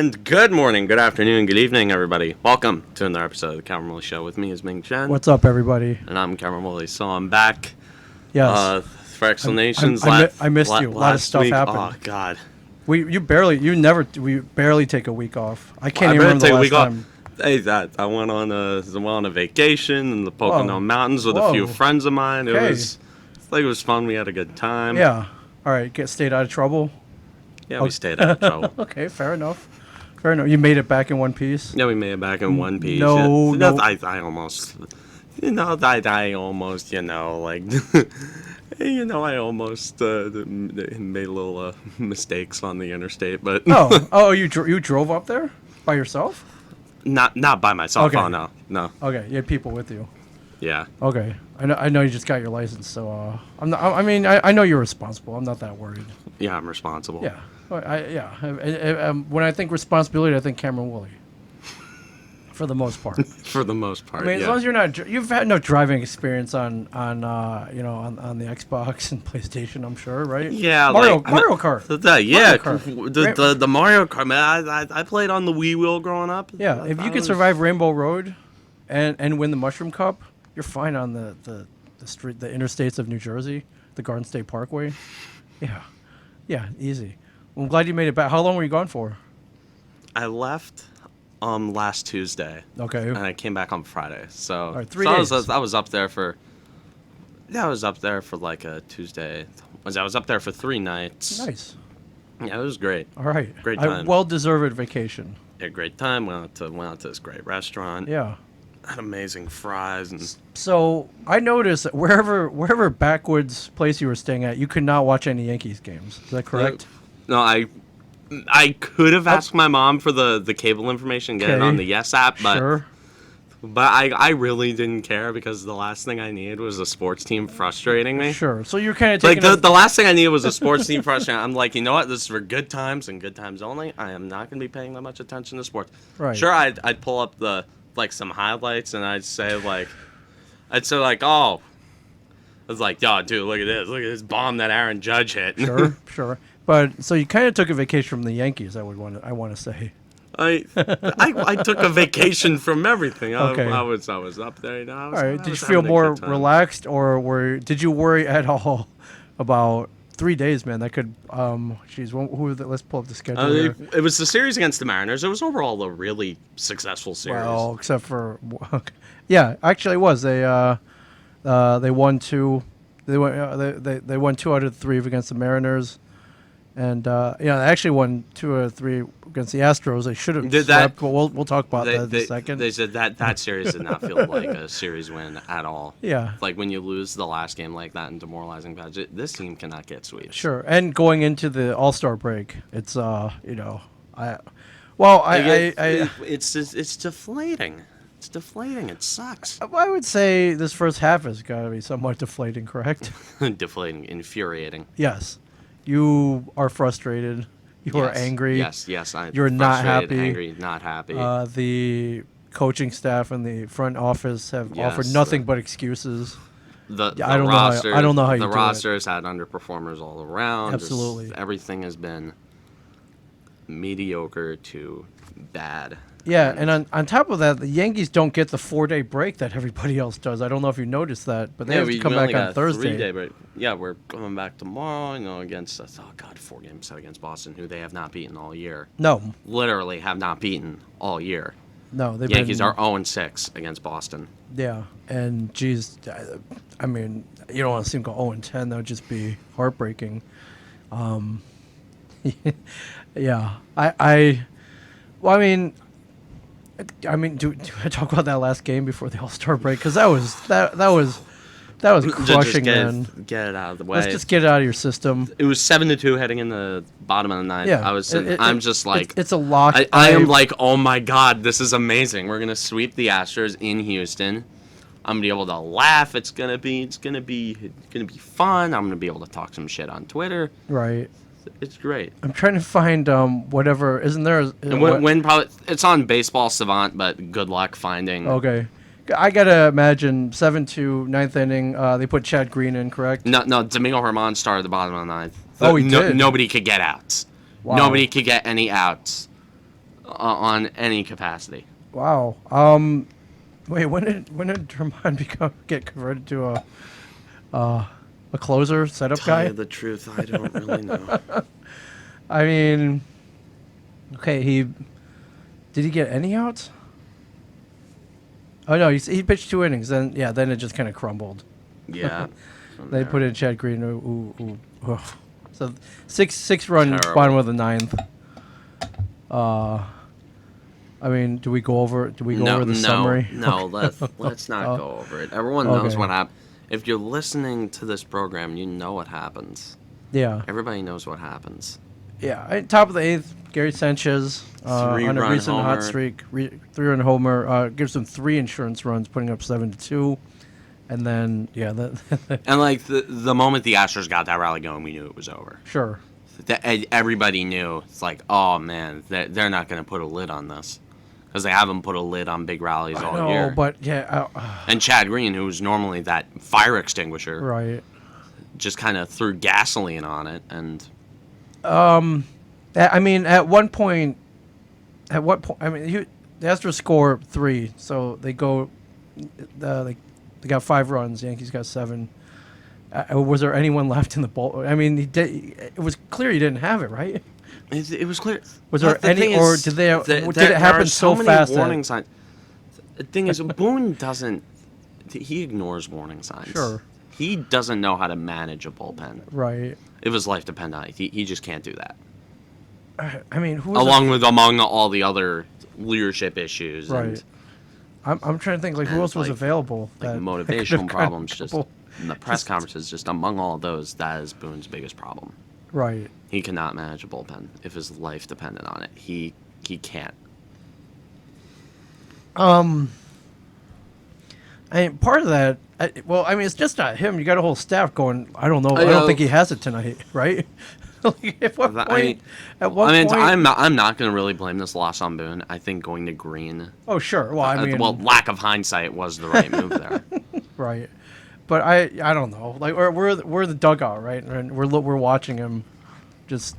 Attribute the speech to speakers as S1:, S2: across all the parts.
S1: And good morning, good afternoon, good evening, everybody. Welcome to another episode of the Cameron Woolley Show. With me is Ming Chen.
S2: What's up, everybody?
S1: And I'm Cameron Woolley. So I'm back.
S2: Yes.
S1: For explanations.
S2: I missed you. A lot of stuff happened.
S1: Oh God.
S2: We barely take a week off. I can't even remember the last time.
S1: Hey, I went on a vacation in the Pocono Mountains with a few friends of mine. It was fun. We had a good time.
S2: Yeah. All right. Stayed out of trouble.
S1: Yeah, we stayed out of trouble.
S2: Okay, fair enough. You made it back in one piece.
S1: Yeah, we made it back in one piece.
S2: No.
S1: I almost, I almost, I almost made little mistakes on the interstate, but
S2: you drove up there by yourself?
S1: Not by myself.
S2: Okay.
S1: Oh no.
S2: Okay, you had people with you.
S1: Yeah.
S2: Okay, I know you just got your license, so I'm not. I mean, I know you're responsible. I'm not that worried.
S1: Yeah, I'm responsible.
S2: Yeah. When I think responsibility, I think Cameron Woolley. For the most part.
S1: For the most part.
S2: I mean, as long as you've had no driving experience on the Xbox and PlayStation, I'm sure, right?
S1: Yeah,
S2: Mario Kart.
S1: The Mario Kart. Man, I played on the Wii wheel growing up.
S2: Yeah, if you could survive Rainbow Road, and win the Mushroom Cup, you're fine on the interstates of New Jersey, the Garden State Parkway. Yeah, easy. Well, I'm glad you made it back. How long were you gone for?
S1: I left last Tuesday.
S2: Okay.
S1: And I came back on Friday. So,
S2: all right, 3 days.
S1: I was up there for like a Tuesday. I was up there for 3 nights.
S2: Nice.
S1: Yeah, it was great.
S2: All right.
S1: Great time.
S2: Well-deserved vacation.
S1: Yeah, great time. Went out to this great restaurant.
S2: Yeah.
S1: Had amazing fries and.
S2: So I noticed that wherever backwoods place you were staying at, you could not watch any Yankees games. Is that correct?
S1: No, I could have asked my mom for the cable information, get it on the Yes app, but
S2: sure.
S1: But I really didn't care because the last thing I needed was a sports team frustrating me.
S2: Sure. So you're kind of taking
S1: the last thing I needed was a sports team frustrating. I'm like, you know what? This is for good times and good times only. I am not going to be paying that much attention to sports.
S2: Right.
S1: Sure, I'd pull up some highlights and I'd say oh. I was like, yo, dude, look at this bomb that Aaron Judge hit.
S2: Sure. But so you kind of took a vacation from the Yankees. I want to say.
S1: I took a vacation from everything.
S2: Okay.
S1: I was up there.
S2: All right. Did you feel more relaxed, or did you worry at all about 3 days, man? That could. Let's pull up the schedule.
S1: It was the series against the Mariners. It was overall a really successful series.
S2: Well, except for, yeah, actually it was. They won 2. They won 2 out of 3 against the Mariners. And they actually won 2 out of 3 against the Astros. They should have swept, but we'll talk about that in a second.
S1: They said that series did not feel like a series win at all.
S2: Yeah,
S1: like when you lose the last game like that in demoralizing fashion, this team cannot get sweeps.
S2: Sure, and going into the All-Star break, it's
S1: it's deflating. It's deflating. It sucks.
S2: I would say this first half has got to be somewhat deflating, correct?
S1: Deflating, infuriating.
S2: Yes. You are frustrated. You are angry.
S1: Yes.
S2: You're not happy.
S1: Angry, not happy.
S2: The coaching staff and the front office have offered nothing but excuses.
S1: I don't know how you do it. The rosters had underperformers all around.
S2: Absolutely.
S1: Everything has been mediocre to bad.
S2: Yeah, and on top of that, the Yankees don't get the 4-day break that everybody else does. I don't know if you noticed that, but they have to come back on Thursday.
S1: 3-day break. Yeah, we're coming back tomorrow, against 4 games against Boston, who they have not beaten all year.
S2: No.
S1: Literally have not beaten all year.
S2: No, the
S1: Yankees are 0-6 against Boston.
S2: Yeah, and geez, I mean, you don't want to see them go 0-10. That would just be heartbreaking. Yeah, I mean, do I talk about that last game before the All-Star break? Because that was crushing, man.
S1: Get it out of the way.
S2: Let's just get it out of your system.
S1: It was 7-2 heading in the bottom of the ninth.
S2: Yeah,
S1: I'm just like,
S2: it's a lock.
S1: I am like, oh my god, this is amazing. We're gonna sweep the Astros in Houston. I'm gonna be able to laugh. It's gonna be fun. I'm gonna be able to talk some shit on Twitter.
S2: Right.
S1: It's great.
S2: I'm trying to find whatever. Isn't there?
S1: When probably it's on Baseball Savant, but good luck finding.
S2: Okay, I gotta imagine 7-2 ninth inning. They put Chad Green in, correct?
S1: No. Domingo Germán started the bottom of the ninth.
S2: He did.
S1: Nobody could get outs.
S2: Wow.
S1: Nobody could get any outs. on any capacity.
S2: Wow. Wait, when did Drummond get converted to a closer setup
S1: Tell
S2: guy?
S1: you the truth, I don't really know.
S2: I mean, okay, did he get any outs? Oh no, he pitched 2 innings. Then it just kind of crumbled.
S1: Yeah.
S2: They put in Chad Green. Ooh. So six run
S1: Terrible.
S2: bottom of the ninth. I mean, do we go over the summary?
S1: No, let's not go over it. Everyone knows
S2: Okay.
S1: what happened. If you're listening to this program, you know what happens.
S2: Yeah.
S1: Everybody knows what happens.
S2: Yeah. Top of the eighth, Gary Sanchez on a
S1: Three-run
S2: recent hot
S1: homer.
S2: streak. 3-run homer. Gives them 3 insurance runs, putting up 7-2. And then,
S1: And like the moment the Astros got that rally going, we knew it was over.
S2: sure.
S1: Everybody knew. It's like, oh man, they're not going to put a lid on this because they haven't put a lid on big rallies all
S2: No,
S1: year.
S2: but
S1: And Chad Green, who's normally that fire extinguisher,
S2: right.
S1: just kind of threw gasoline on it. And
S2: I mean, at what point? I mean, the Astros score 3, so they go. They got 5 runs. Yankees got 7. Was there anyone left in the ball? I mean, it was clear he didn't have it, right?
S1: it was clear.
S2: Was there
S1: The
S2: any,
S1: thing
S2: or
S1: is,
S2: did they?
S1: there
S2: Did it happen
S1: are
S2: so
S1: many
S2: fast
S1: warning
S2: that?
S1: signs. The thing is, Boone doesn't. He ignores warning signs.
S2: Sure.
S1: He doesn't know how to manage a bullpen.
S2: Right.
S1: If his life depended on it, he just can't do that.
S2: I mean, who? Was
S1: Among all the other leadership issues,
S2: right. I'm trying to think who
S1: and,
S2: else was
S1: like-
S2: available.
S1: like
S2: that
S1: motivational
S2: could've gotten
S1: problems, just
S2: trouble.
S1: in the press conferences, just among all those, that is Boone's biggest problem.
S2: Right.
S1: He cannot manage a bullpen if his life depended on it. He can't.
S2: I mean, part of that. I mean, it's just not him. You got a whole staff going. I don't know. I don't think he has it tonight, right? Like, at what
S1: I
S2: point?
S1: mean-
S2: At what
S1: I mean,
S2: point?
S1: I'm not going to really blame this loss on Boone. I think going to Green,
S2: Oh, sure. Well, I mean,
S1: lack of hindsight was the right move there.
S2: right. But I don't know. Like, we're the dugout, right? And we're watching him. Just,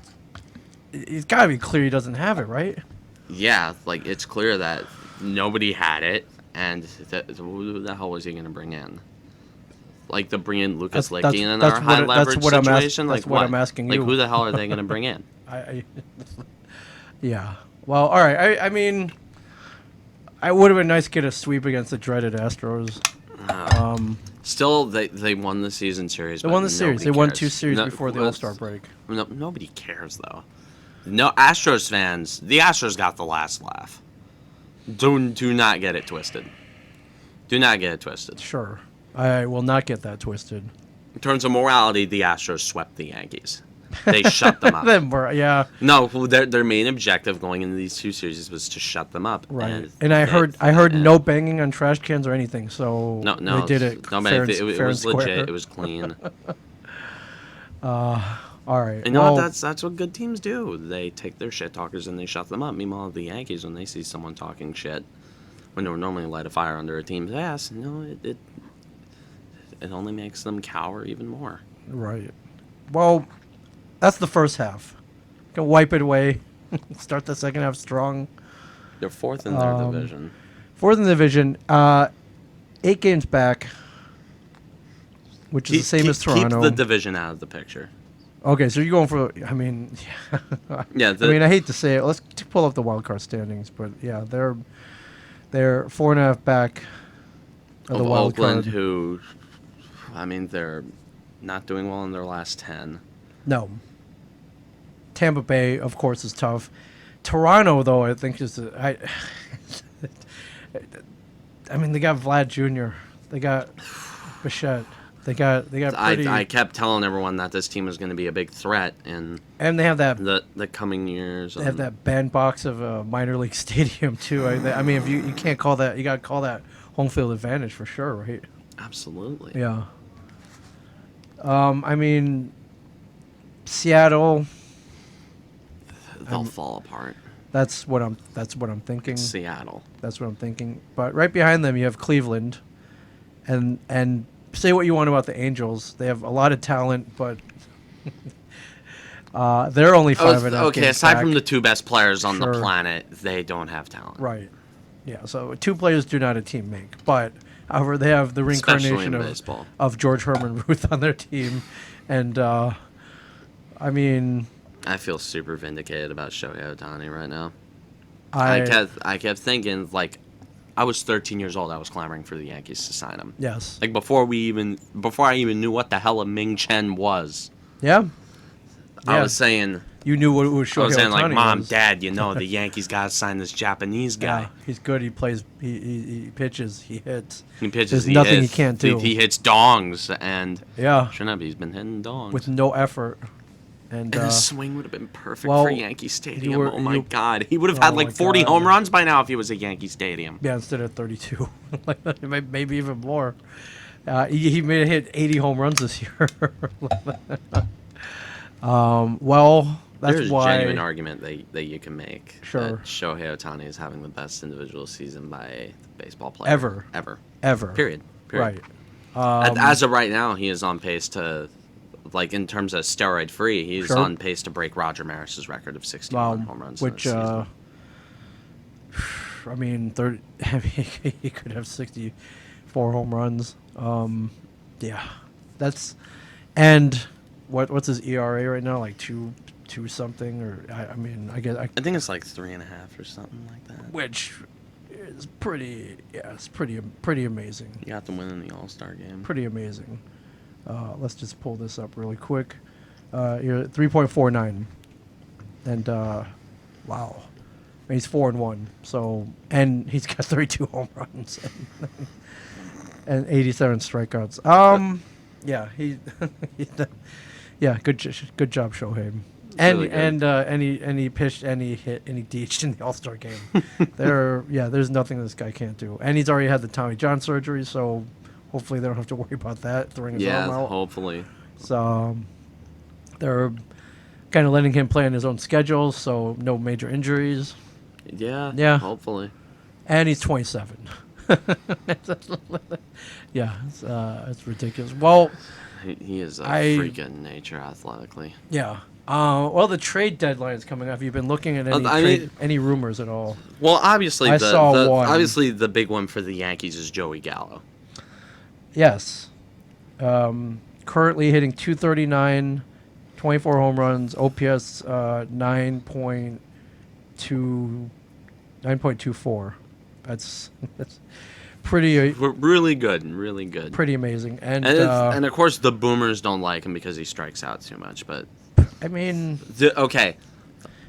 S2: he's got to be clear he doesn't have it, right?
S1: Yeah, like it's clear that nobody had it, and who the hell was he going to bring in? Like to bring in Lucas Licky in our high leverage situation?
S2: That's what I'm asking
S1: like
S2: you.
S1: who the hell are they going to bring in?
S2: Yeah. Well, all right. I mean, I would have been nice to get a sweep against the dreaded Astros.
S1: Still, they won the season series.
S2: They
S1: but
S2: won the series.
S1: nobody
S2: They won
S1: cares.
S2: 2 series
S1: No-
S2: before the
S1: well,
S2: All-Star break.
S1: No, nobody cares though. No, Astros fans. The Astros got the last laugh. Do not get it twisted. Do not get it twisted.
S2: Sure. I will not get that twisted.
S1: In terms of morality, the Astros swept the Yankees. They shut them up.
S2: Yeah.
S1: No, their main objective going into these 2 series was to shut them up.
S2: Right. And I heard no banging on trash cans or anything. So
S1: No,
S2: they did it.
S1: No,
S2: fair
S1: man,
S2: and-
S1: it
S2: fair
S1: was
S2: and square.
S1: legit. It was clean.
S2: All right.
S1: And you know
S2: well,
S1: what? That's what good teams do. They take their shit talkers and they shut them up. Meanwhile, the Yankees, when they see someone talking shit, when they would normally light a fire under a team's ass, it only makes them cower even more.
S2: right. Well, that's the first half. Can wipe it away. Start the second half strong.
S1: They're 4th in their division.
S2: 4th in the division. 8 games back, which is the same as Toronto.
S1: Keep the division out of the picture.
S2: Okay, so you're going for. I mean,
S1: Yeah,
S2: I mean, I hate to say it. Let's pull up the wild card standings, but yeah, they're 4.5 back of the wild
S1: Oakland,
S2: card.
S1: who, I mean, they're not doing well in their last 10.
S2: No. Tampa Bay, of course, is tough. Toronto, though, I think is I mean, they got Vlad Jr. They got Bichette. They got pretty.
S1: I kept telling everyone that this team was going to be a big threat in
S2: and they have that.
S1: the coming years.
S2: They have that bandbox of a minor league stadium too. I mean, if you can't call that, you got to call that home field advantage for sure, right?
S1: Absolutely.
S2: Yeah. I mean, Seattle.
S1: They'll fall apart.
S2: That's what I'm thinking.
S1: Seattle.
S2: That's what I'm thinking. But right behind them, you have Cleveland, and say what you want about the Angels, they have a lot of talent, but They're only 5.5
S1: Okay,
S2: games
S1: aside
S2: back.
S1: from the two best players on the
S2: Sure.
S1: planet, they don't have talent.
S2: Right. Yeah, so 2 players do not a team make. But, however, they have the
S1: Especially
S2: reincarnation
S1: in
S2: of,
S1: baseball.
S2: of George Herman Ruth on their team. And, I mean,
S1: I feel super vindicated about Shohei Ohtani right now.
S2: I
S1: I kept thinking, like, I was 13 years old. I was clamoring for the Yankees to sign him.
S2: yes.
S1: Like, before I even knew what the hell a Ming Chen was,
S2: Yeah.
S1: I
S2: Yeah.
S1: was saying,
S2: You knew what Shohei
S1: I was saying, like,
S2: Ohtani
S1: Mom,
S2: was.
S1: Dad, the Yankees got to sign this Japanese guy.
S2: Yeah, he's good. He plays. He pitches. He hits.
S1: He pitches.
S2: There's
S1: he
S2: nothing
S1: hits,
S2: he can't do.
S1: He hits dongs, and
S2: Yeah,
S1: sure enough, he's been hitting dongs.
S2: with no effort. And
S1: And his swing would have been perfect
S2: well,
S1: for Yankee Stadium.
S2: were-
S1: Oh my
S2: you-
S1: God, he would have
S2: Oh
S1: had
S2: my
S1: like 40
S2: God.
S1: home runs by now if he was at Yankee Stadium.
S2: yeah, instead of 32, maybe even more. He may have hit 80 home runs this year. Well, that's
S1: There's a
S2: why.
S1: genuine argument that you can make
S2: Sure.
S1: that Shohei Ohtani is having the best individual season by a baseball player
S2: Ever.
S1: ever. Period.
S2: Right.
S1: As of right now, he is on pace to, like, in terms of steroid free, he's
S2: Sure.
S1: on pace to break Roger Maris's record of 61 home runs. in a
S2: which
S1: season.
S2: I mean, 30. I mean, he could have 64 home runs. Yeah, that's and what's his ERA right now? Like two something, or I mean, I guess
S1: I think it's like 3.5 or something like that.
S2: which is pretty. Yeah, it's pretty amazing.
S1: You got them winning the All-Star game.
S2: Pretty amazing. Let's just pull this up really quick. You're 3.49, and wow. He's 4-1. So, and he's got 32 home runs and 87 strikeouts. Yeah, yeah, good job, Shohei. And
S1: Really good.
S2: and he pitched and he hit and he DH'd in the All-Star game. There's nothing this guy can't do. And he's already had the Tommy John surgery, so hopefully they don't have to worry about that throwing his arm out.
S1: Hopefully.
S2: So they're kind of letting him play on his own schedule, so no major injuries.
S1: Yeah.
S2: Yeah.
S1: Hopefully.
S2: And he's 27. Yeah, it's ridiculous. Well,
S1: He is a
S2: I-
S1: freak of nature athletically.
S2: yeah. Well, the trade deadline is coming up. Have you been looking at any
S1: I mean-
S2: any rumors at all?
S1: Well, obviously,
S2: I saw one.
S1: obviously the big one for the Yankees is Joey Gallo.
S2: Yes. Currently hitting 239, 24 home runs, OPS 9.24. That's pretty
S1: Really good, really good.
S2: pretty amazing. And
S1: And of course, the boomers don't like him because he strikes out too much. But
S2: I mean,
S1: okay,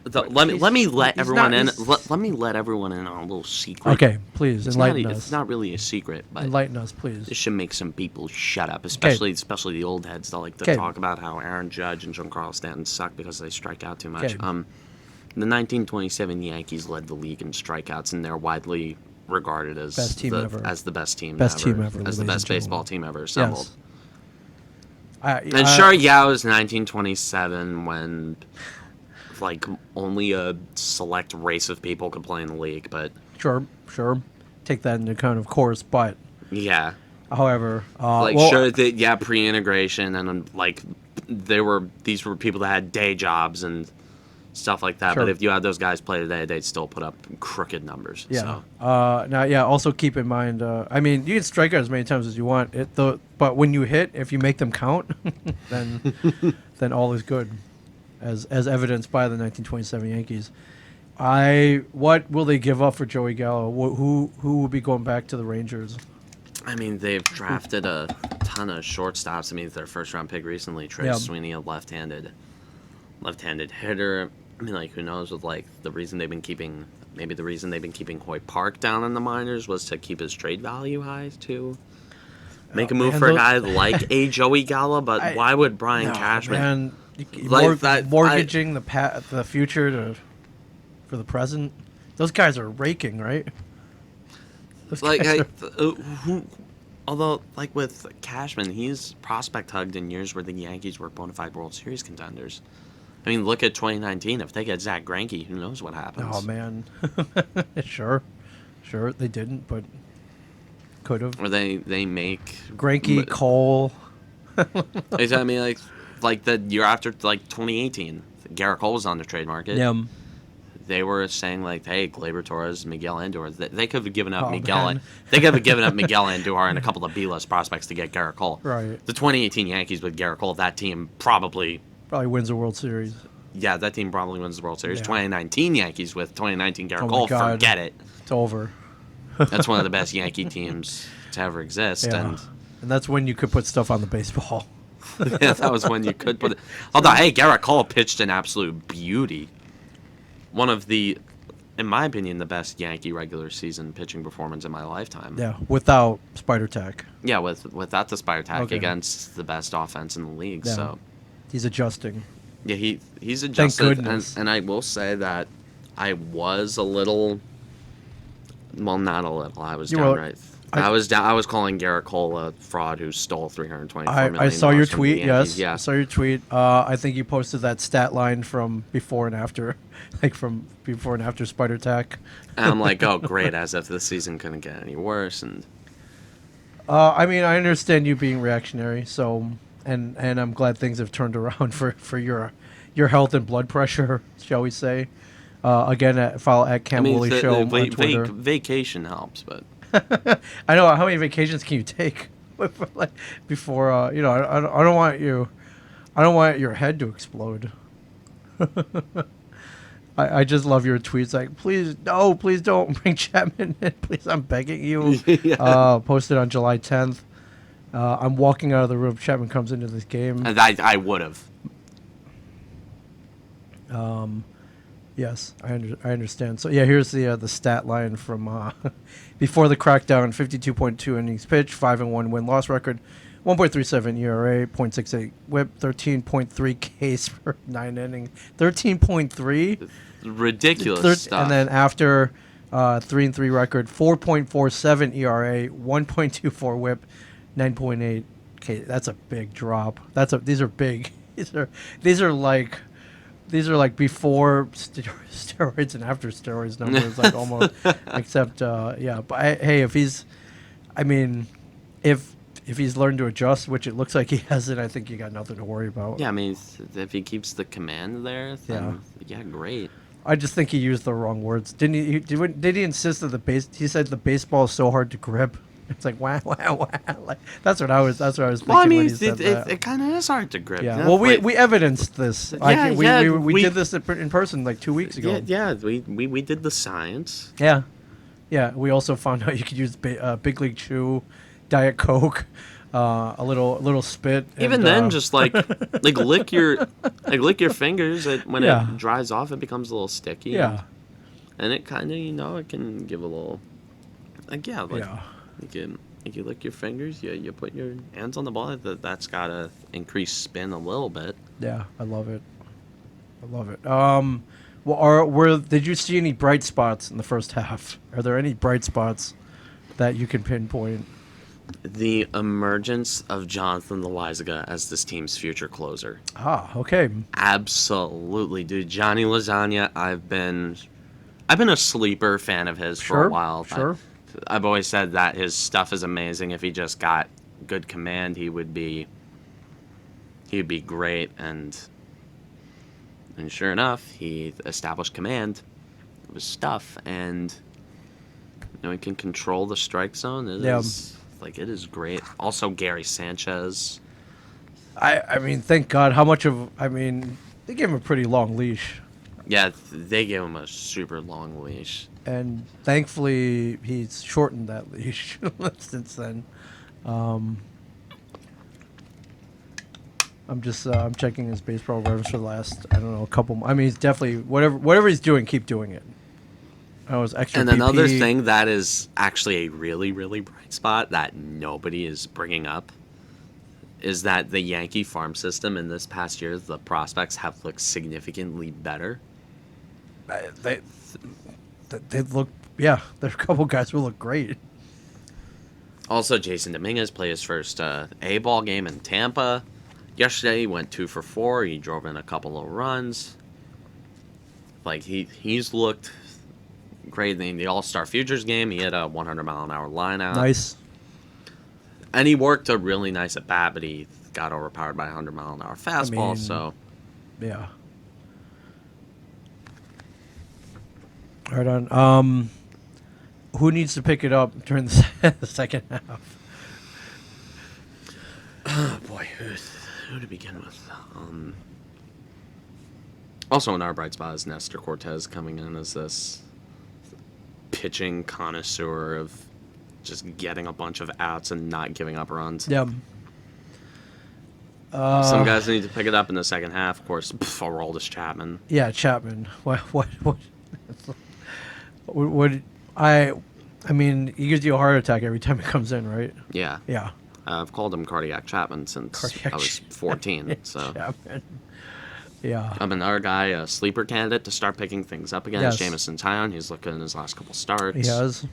S1: let me let
S2: he's
S1: everyone
S2: not-
S1: in.
S2: he's-
S1: Let me let everyone in on a little secret.
S2: okay, please enlighten us.
S1: It's not really a secret, but
S2: Enlighten us, please.
S1: this should make some people shut up, especially the old heads that like to
S2: 'Kay.
S1: talk about how Aaron Judge and Giancarlo Stanton suck because they strike out too much.
S2: 'Kay.
S1: The 1927 Yankees led the league in strikeouts, and they're widely regarded as
S2: Best team
S1: the,
S2: ever.
S1: as the best team
S2: Best
S1: ever,
S2: team ever,
S1: as the
S2: ladies
S1: best
S2: and
S1: baseball
S2: gentlemen.
S1: team ever assembled.
S2: Yes.
S1: And sure, yeah, it was 1927 when like only a select race of people could play in the league, but
S2: Sure. Take that into account, of course. But
S1: yeah,
S2: however,
S1: pre-integration and like these were people that had day jobs and stuff like that.
S2: Sure.
S1: But if you had those guys play today, they'd still put up crooked numbers.
S2: yeah.
S1: So.
S2: Now, yeah. Also keep in mind. I mean, you can strike out as many times as you want. But when you hit, if you make them count, then all is good, as evidenced by the 1927 Yankees. What will they give up for Joey Gallo? Who will be going back to the Rangers?
S1: I mean, they've drafted a ton of shortstops. I mean, their first-round pick recently, Trey
S2: Yeah.
S1: Sweeney, a left-handed hitter. I mean, like, who knows? With like the reason they've been keeping Hoyt Park down in the minors was to keep his trade value high too. Make a move
S2: man,
S1: for a
S2: those-
S1: guy like a Joey Gallo, but why would Brian Cashman?
S2: Man,
S1: Like that-
S2: mortgaging the future for the present. Those guys are raking, right? Those
S1: Like,
S2: guys
S1: although, like with Cashman, he's prospect hugged in years where the Yankees were bona fide World Series contenders. I mean, look at 2019. If they get Zach Greinke, who knows what happens?
S2: Oh man, sure, they didn't, but could have.
S1: Or they make
S2: Greinke, Cole.
S1: I mean, like the year after, like 2018, Garrett Cole was on the trade market.
S2: Yeah.
S1: They were saying like, hey, Gleyber Torres, Miguel Andujar. They could have given up
S2: Oh,
S1: Miguel.
S2: man.
S1: They could have given up Miguel Andujar and a couple of B-list prospects to get Garrett Cole.
S2: Right.
S1: The 2018 Yankees with Garrett Cole, that team probably
S2: wins the World Series.
S1: Yeah, that team probably wins the World Series.
S2: Yeah.
S1: 2019 Yankees with 2019 Garrett
S2: Oh my
S1: Cole,
S2: God.
S1: forget it.
S2: It's over.
S1: That's one of the best Yankee teams to ever exist.
S2: Yeah. And that's when you could put stuff on the baseball.
S1: Yeah, that was when you could put it. Although, hey, Garrett Cole pitched an absolute beauty. One of the, in my opinion, the best Yankee regular season pitching performance in my lifetime.
S2: Yeah, without Spider Tack.
S1: Yeah, without the Spire Tack
S2: Okay.
S1: against the best offense in the league.
S2: Yeah.
S1: So
S2: He's adjusting.
S1: yeah, he's adjusted,
S2: goodness.
S1: and I will say that I was a little, well, not a little. I was
S2: You were-
S1: downright. I was calling Garrett Cole a fraud who stole $324 million.
S2: I saw your
S1: from the
S2: tweet.
S1: Yankees.
S2: Yes,
S1: Yeah.
S2: I saw your tweet. I think you posted that stat line from before and after, like from before and after Spider Tack.
S1: And I'm like, oh, great, as if the season couldn't get any worse. And
S2: I mean, I understand you being reactionary, so and I'm glad things have turned around for your health and blood pressure, shall we say? Again, follow at Cam Woolley Show on Twitter.
S1: Vacation helps, but
S2: I know how many vacations can you take before I don't want your head to explode. I just love your tweets like please don't bring Chapman in, please, I'm begging you.
S1: Yeah.
S2: Posted on July 10th. I'm walking out of the room if Chapman comes into this game.
S1: and I would have.
S2: Yes, I understand. So yeah, here's the stat line from before the crackdown: 52.2 innings pitched, 5-1 win-loss record, 1.37 ERA, 0.68 WHIP, 13.3 Ks per 9 innings, 13.3.
S1: Ridiculous stuff.
S2: And then after 3-3 record, 4.47 ERA, 1.24 WHIP, 9.8 K. That's a big drop. These are big. These are like before steroids and after steroids numbers, like almost. Except, yeah. But hey, if he's learned to adjust, which it looks like he hasn't, I think you got nothing to worry about.
S1: Yeah, I mean, if he keeps the command there, then yeah, great.
S2: I just think he used the wrong words. Didn't he? Did he insist that he said the baseball is so hard to grip? It's like wow. Like that's what I was thinking.
S1: Well, I mean,
S2: when he said that.
S1: it kind of is hard to grip.
S2: Yeah.
S1: Yeah,
S2: Well,
S1: like-
S2: we evidenced this.
S1: Yeah,
S2: We did this in person like 2 weeks ago.
S1: Yeah, we did the science.
S2: Yeah. Yeah. We also found out you could use Big League Chew, Diet Coke, a little spit.
S1: Even
S2: and,
S1: then, just like lick your fingers. When
S2: Yeah.
S1: it dries off, it becomes a little sticky.
S2: yeah.
S1: and it kind of it can give a little
S2: Yeah.
S1: you lick your fingers. You put your hands on the ball. That's gotta increase spin a little bit.
S2: Yeah, I love it. Did you see any bright spots in the first half? Are there any bright spots that you can pinpoint?
S1: The emergence of Jonathan Loaizaga as this team's future closer.
S2: Okay.
S1: Absolutely, dude. Johnny Lasagna, I've been a sleeper fan of his for a while.
S2: Sure.
S1: I've always said that his stuff is amazing. If he just got good command, he would be great. And sure enough, he established command of his stuff, and he can control the strike zone. It is great. Also, Gary Sanchez.
S2: I mean, thank God. They gave him a pretty long leash.
S1: Yeah, they gave him a super long leash.
S2: And thankfully, he's shortened that leash since then. I'm checking his baseball reference for the last, I don't know, a couple. I mean, he's definitely whatever he's doing, keep doing it. I was extra.
S1: And
S2: BP.
S1: another thing that is actually a really, really bright spot that nobody is bringing up is that the Yankee farm system in this past year, the prospects have looked significantly better.
S2: They look, yeah. There's a couple guys who look great.
S1: Also, Jason Dominguez played his first A-ball game in Tampa. Yesterday, he went 2 for 4. He drove in a couple of runs. Like, he's looked great in the All-Star Futures game. He had a 100-mile-an-hour line out.
S2: Nice.
S1: And he worked a really nice at bat, but he got overpowered by a 100-mile-an-hour fastball, so...
S2: Yeah. Right on. Who needs to pick it up during the second half?
S1: Oh boy, who to begin with? Also, in our bright spot is Nestor Cortez coming in as this pitching connoisseur of just getting a bunch of outs and not giving up runs.
S2: Yeah.
S1: Some guys need to pick it up in the second half. Of course, Aroldis Chapman.
S2: Yeah, Chapman. What? I mean, he gives you a heart attack every time he comes in, right?
S1: Yeah.
S2: Yeah.
S1: I've called him Cardiac Chapman since
S2: Cardiac
S1: I was 14. So
S2: Chapman. Yeah.
S1: I'm another guy, a sleeper candidate to start picking things up again.
S2: Yes.
S1: Jameson Taillon, he's looking in his last couple starts.
S2: He has.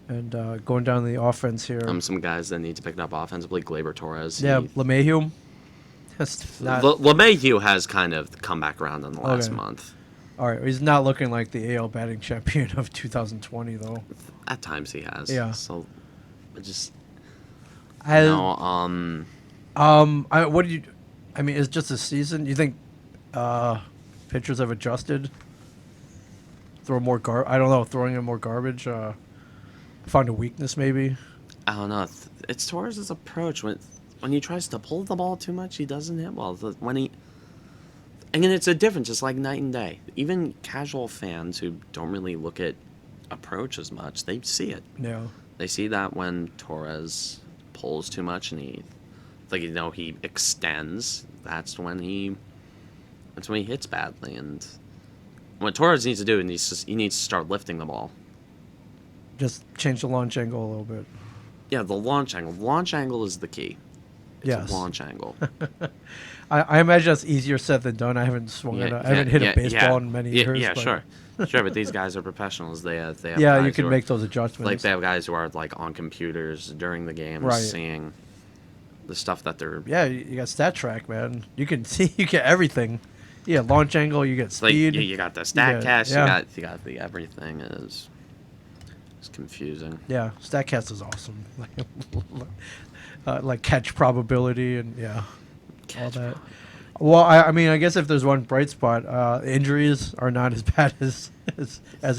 S2: And going down the offense here.
S1: Some guys that need to pick it up offensively. Gleyber Torres.
S2: Yeah, LeMahieu. That's not.
S1: LeMahieu has kind of come back around in the last
S2: Okay.
S1: month.
S2: All right, he's not looking like the AL batting champion of 2020 though.
S1: At times he has.
S2: Yeah.
S1: So, I just
S2: I,
S1: no.
S2: what do you? I mean, it's just a season. You think pitchers have adjusted? Throw more I don't know. Throwing in more garbage. Found a weakness maybe.
S1: I don't know. It's Torres' approach when he tries to pull the ball too much, he doesn't hit well. When he and it's a difference. It's like night and day. Even casual fans who don't really look at approach as much, they see it.
S2: Yeah.
S1: They see that when Torres pulls too much and he extends. That's when he hits badly. And what Torres needs to do, he needs to start lifting the ball.
S2: Just change the launch angle a little bit.
S1: Yeah, the launch angle. Launch angle is the key. It's
S2: Yes.
S1: a launch angle.
S2: I imagine that's easier said than done. I haven't swung I haven't hit a baseball in many years.
S1: Yeah,
S2: but
S1: sure. Sure, but these guys are professionals. They have
S2: yeah,
S1: guys
S2: you can
S1: who are-
S2: make those adjustments.
S1: Like they have guys who are like on computers during the games,
S2: Right.
S1: seeing the stuff that they're
S2: Yeah, you got stat track, man. You can see, you get everything. Yeah, launch angle, you get
S1: like.
S2: speed.
S1: You got the stat cast.
S2: yeah.
S1: You got the everything is. It's confusing.
S2: Yeah, Statcast is awesome. Like catch probability and all that. Well, I mean, I guess if there's one bright spot, injuries are not as bad as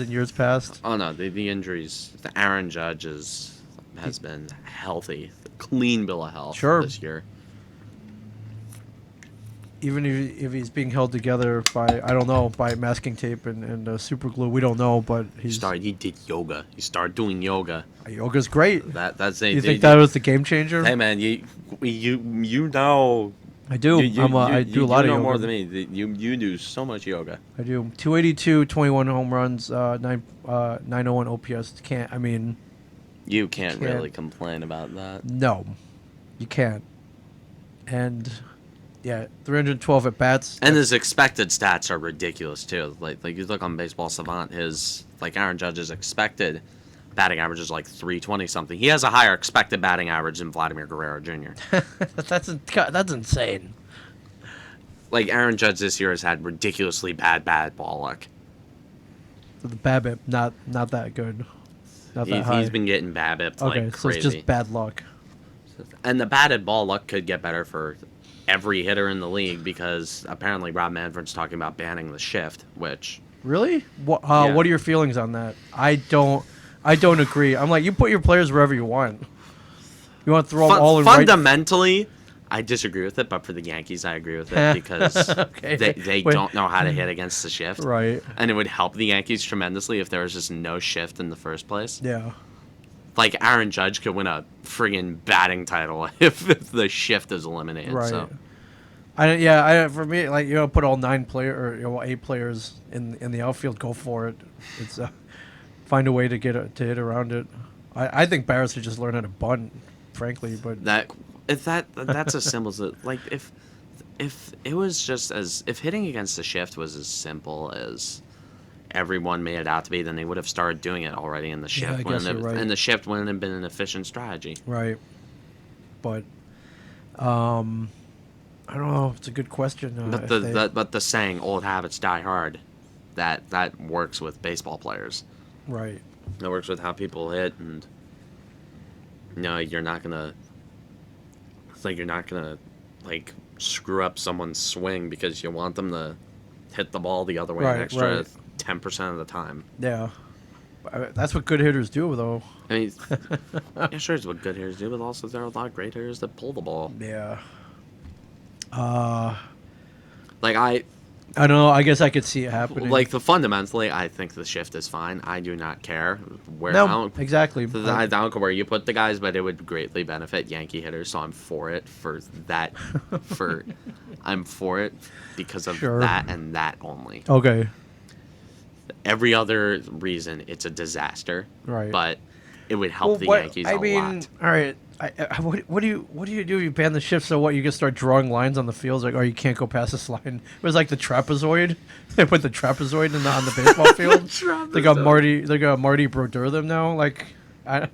S2: in years past.
S1: Oh no, the injuries. The Aaron Judge has been healthy, clean bill of health
S2: Sure.
S1: this year.
S2: Even if he's being held together by masking tape and super glue, we don't know. But
S1: He did yoga. He started doing yoga.
S2: Yoga's great.
S1: That's
S2: You think that was the game changer?
S1: Hey man, you know.
S2: I do. I do a lot of
S1: know
S2: yoga.
S1: more than me. You do so much yoga.
S2: I do. 282, 21 home runs, 901 OPS.
S1: You can't really complain about that.
S2: No, you can't. And yeah, 312 at bats.
S1: And his expected stats are ridiculous too. Like you look on Baseball Savant, his Aaron Judge's expected batting average is like 320 something. He has a higher expected batting average than Vladimir Guerrero Jr.
S2: That's insane.
S1: Like Aaron Judge this year has had ridiculously bad ball luck.
S2: So the BABIP not that good. Not that high.
S1: He's been getting BABIP
S2: okay,
S1: like
S2: so
S1: crazy.
S2: it's just bad luck.
S1: And the batted ball luck could get better for every hitter in the league because apparently Rob Manfred's talking about banning the shift, which
S2: Really? What
S1: Yeah.
S2: What are your feelings on that? I don't agree. I'm like, you put your players wherever you want. You want to throw them all in right.
S1: fundamentally, I disagree with it, but for the Yankees, I agree with it because
S2: Okay.
S1: they
S2: Wait.
S1: don't know how to hit against the shift.
S2: Right.
S1: And it would help the Yankees tremendously if there was just no shift in the first place.
S2: Yeah.
S1: Like Aaron Judge could win a friggin' batting title if the shift is eliminated.
S2: Right.
S1: So.
S2: For me, like, put all 9 or 8 players in the outfield. Go for it. It's find a way to to hit around it. I think Barris should just learn how to bunt, frankly. But
S1: That's as simple as it. Like if it was just if hitting against the shift was as simple as everyone made it out to be, then they would have started doing it already, and the shift
S2: I guess you're right.
S1: and the shift wouldn't have been an efficient strategy.
S2: right. But I don't know. It's a good question.
S1: But the saying "old habits die hard," that works with baseball players.
S2: right.
S1: That works with how people hit, and you're not gonna screw up someone's swing because you want them to hit the ball the other way
S2: Right,
S1: an extra
S2: right.
S1: 10% of the time.
S2: Yeah. That's what good hitters do, though.
S1: I mean, yeah, sure, it's what good hitters do, but also there are a lot of great hitters that pull the ball.
S2: Yeah.
S1: Like
S2: I don't know. I guess I could see it happening.
S1: like fundamentally, I think the shift is fine. I do not care where.
S2: No,
S1: I don't,
S2: exactly.
S1: I don't care where you put the guys, but it would greatly benefit Yankee hitters. So I'm for it for that. I'm for it because of
S2: Sure.
S1: that and that only.
S2: Okay.
S1: Every other reason, it's a disaster.
S2: Right.
S1: But it would help the Yankees a lot.
S2: All right. What do you do? You ban the shift, so what? You can start drawing lines on the fields, like, oh, you can't go past this line. It was like the trapezoid. They put the trapezoid on the baseball field. They got Marty Brodeur them now. Like, I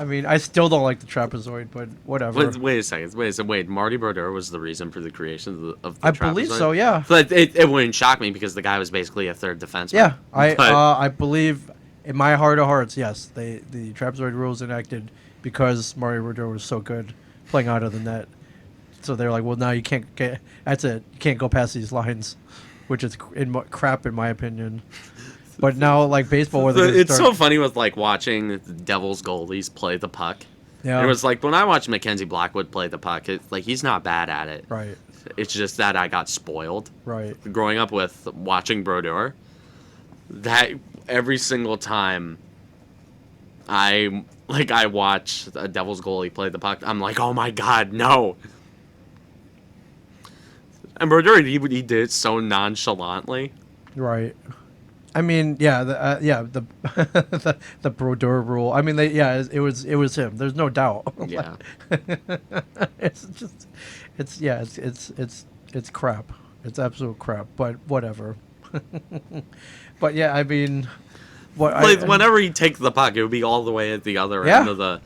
S2: mean, I still don't like the trapezoid, but whatever.
S1: Wait a second. Wait. Marty Brodeur was the reason for the creation of the
S2: I
S1: trapezoid?
S2: believe so. Yeah.
S1: But it wouldn't shock me because the guy was basically a third defenseman.
S2: Yeah.
S1: But-
S2: I believe, in my heart of hearts, yes, the trapezoid rules enacted because Marty Brodeur was so good playing out of the net. So they're like, well, now you can't get. That's it. You can't go past these lines, which is crap in my opinion. But now, like baseball, where
S1: it's so funny with like watching the Devils goalies play the puck.
S2: Yeah.
S1: It was like when I watched Mackenzie Blackwood play the puck, it's like he's not bad at it.
S2: Right.
S1: It's just that I got spoiled
S2: Right.
S1: growing up with watching Brodeur. That every single time I watch a Devils goalie play the puck, I'm like, oh my god, no. And Brodeur, he did it so nonchalantly.
S2: Right. I mean, yeah, the the Brodeur rule. I mean, it was him. There's no doubt.
S1: Yeah.
S2: It's crap. It's absolute crap. But whatever. But yeah, I mean,
S1: Whenever he'd take the puck, it would be all the way at the other
S2: Yeah.
S1: end of the.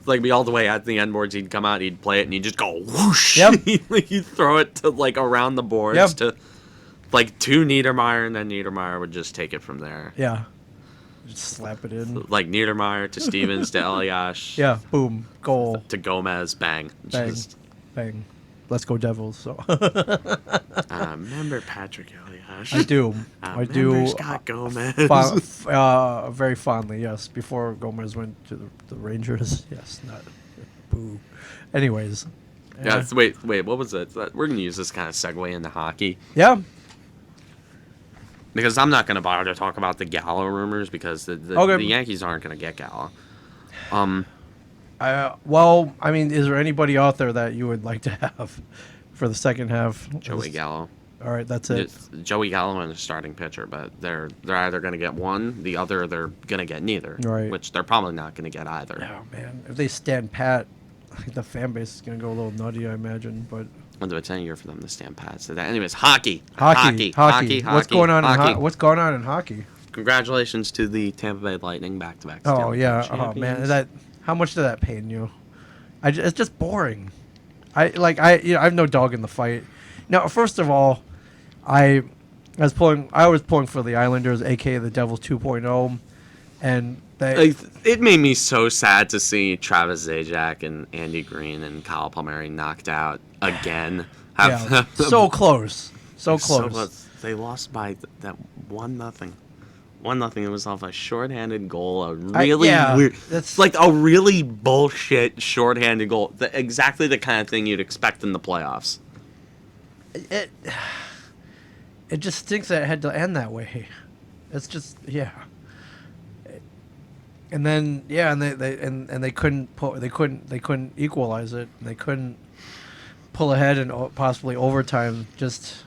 S1: Like, be all the way at the end boards. He'd come out, he'd play it, and he'd just go whoosh.
S2: Yep.
S1: He'd throw it to, like, around the boards
S2: Yep.
S1: to, like, to Niedermeyer, and then Niedermeyer would just take it from there.
S2: yeah, just slap it in.
S1: Like, Niedermeyer to Stevens to Eliash.
S2: Yeah, boom, goal,
S1: To Gomez, bang.
S2: bang,
S1: Just,
S2: bang. Let's go Devils. So
S1: remember Patrick Eliash?
S2: I do. I do.
S1: Remember Scott Gomez?
S2: Very fondly, yes. Before Gomez went to the Rangers, yes. Not boo. Anyways,
S1: Yeah, wait, what was it? We're going to use this kind of segue into hockey.
S2: yeah.
S1: Because I'm not going to bother to talk about the Gallo rumors because the
S2: Okay.
S1: Yankees aren't going to get Gallo.
S2: Well, I mean, is there anybody out there that you would like to have for the second half?
S1: Joey Gallo.
S2: All right, that's it.
S1: It's Joey Gallo and a starting pitcher, but they're either going to get one, the other they're going to get neither.
S2: Right.
S1: Which they're probably not going to get either.
S2: Oh man, if they stand pat, I think the fan base is gonna go a little nutty, I imagine. But
S1: It's a year for them to stand pat. So that, anyways, hockey.
S2: hockey. What's going on?
S1: Hockey.
S2: What's going on in hockey?
S1: Congratulations to the Tampa Bay Lightning back-to-back.
S2: Oh
S1: Stanley
S2: yeah.
S1: Cup
S2: Oh man,
S1: champions.
S2: how much did that pain you? It's just boring. I have no dog in the fight. Now, first of all, I was pulling for the Islanders, aka the Devils 2.0, and they.
S1: Like, it made me so sad to see Travis Zajac and Andy Green and Kyle Palmieri knocked out again.
S2: Yeah, so close. So close.
S1: They lost by that 1-0. 1-0. It was off a shorthanded goal.
S2: Yeah,
S1: Weird.
S2: that's-
S1: It's like a really bullshit shorthanded goal. Exactly the kind of thing you'd expect in the playoffs.
S2: It just stinks that it had to end that way. It's just and then they couldn't equalize it. And they couldn't pull ahead and possibly overtime. Just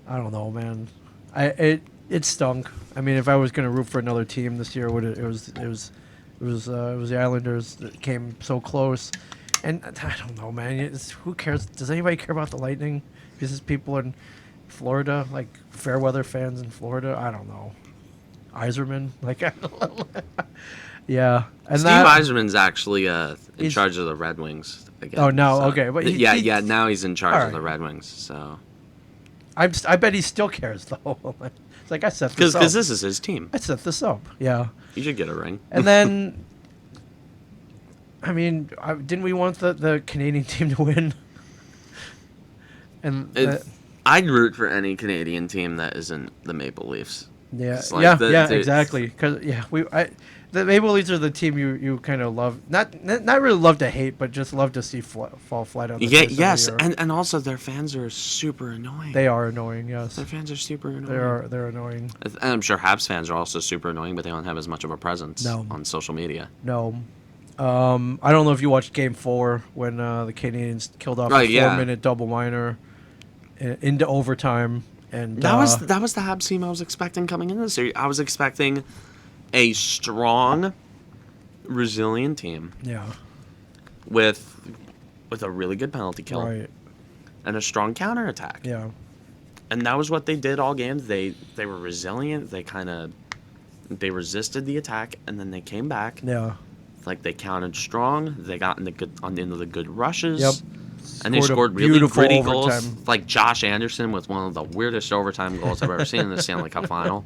S2: I don't know, man. It stunk. I mean, if I was gonna root for another team this year, it was the Islanders that came so close. And I don't know, man. Who cares? Does anybody care about the Lightning? Because people in Florida, like fair weather fans in Florida, I don't know. Iserman, like, yeah. And
S1: Steve Yzerman's actually in charge of the Red Wings again.
S2: Oh, no, okay, but
S1: now he's in charge of
S2: Alright.
S1: the Red Wings. So
S2: I bet he still cares though. It's like I set this up.
S1: because this is his team,
S2: I set this up. Yeah.
S1: he should get a ring.
S2: And then, I mean, didn't we want the Canadian team to win? And
S1: I'd root for any Canadian team that isn't the Maple Leafs.
S2: Yeah,
S1: It's like
S2: exactly. Because the Maple Leafs are the team you kind of love, not really love to hate, but just love to see fall flat on the
S1: Yeah,
S2: face
S1: yes,
S2: of the earth.
S1: and also their fans are super annoying.
S2: They are annoying. Yes,
S1: Their fans are super annoying.
S2: they're annoying.
S1: And I'm sure Habs fans are also super annoying, but they don't have as much of a presence
S2: No.
S1: on social media.
S2: No. I don't know if you watched Game 4 when the Canadians killed off a 4-minute double minor into overtime, and
S1: That was the Habs team I was expecting coming into the series. I was expecting a strong, resilient team
S2: yeah,
S1: with a really good penalty kill
S2: right,
S1: and a strong counterattack.
S2: yeah,
S1: And that was what they did all games. They were resilient. They resisted the attack, and then they came back.
S2: yeah.
S1: Like they counted strong. They got into the good rushes.
S2: Yep.
S1: And they scored really
S2: beautiful
S1: gritty
S2: overtime.
S1: goals. Like Josh Anderson with one of the weirdest overtime goals I've ever seen in the Stanley Cup final.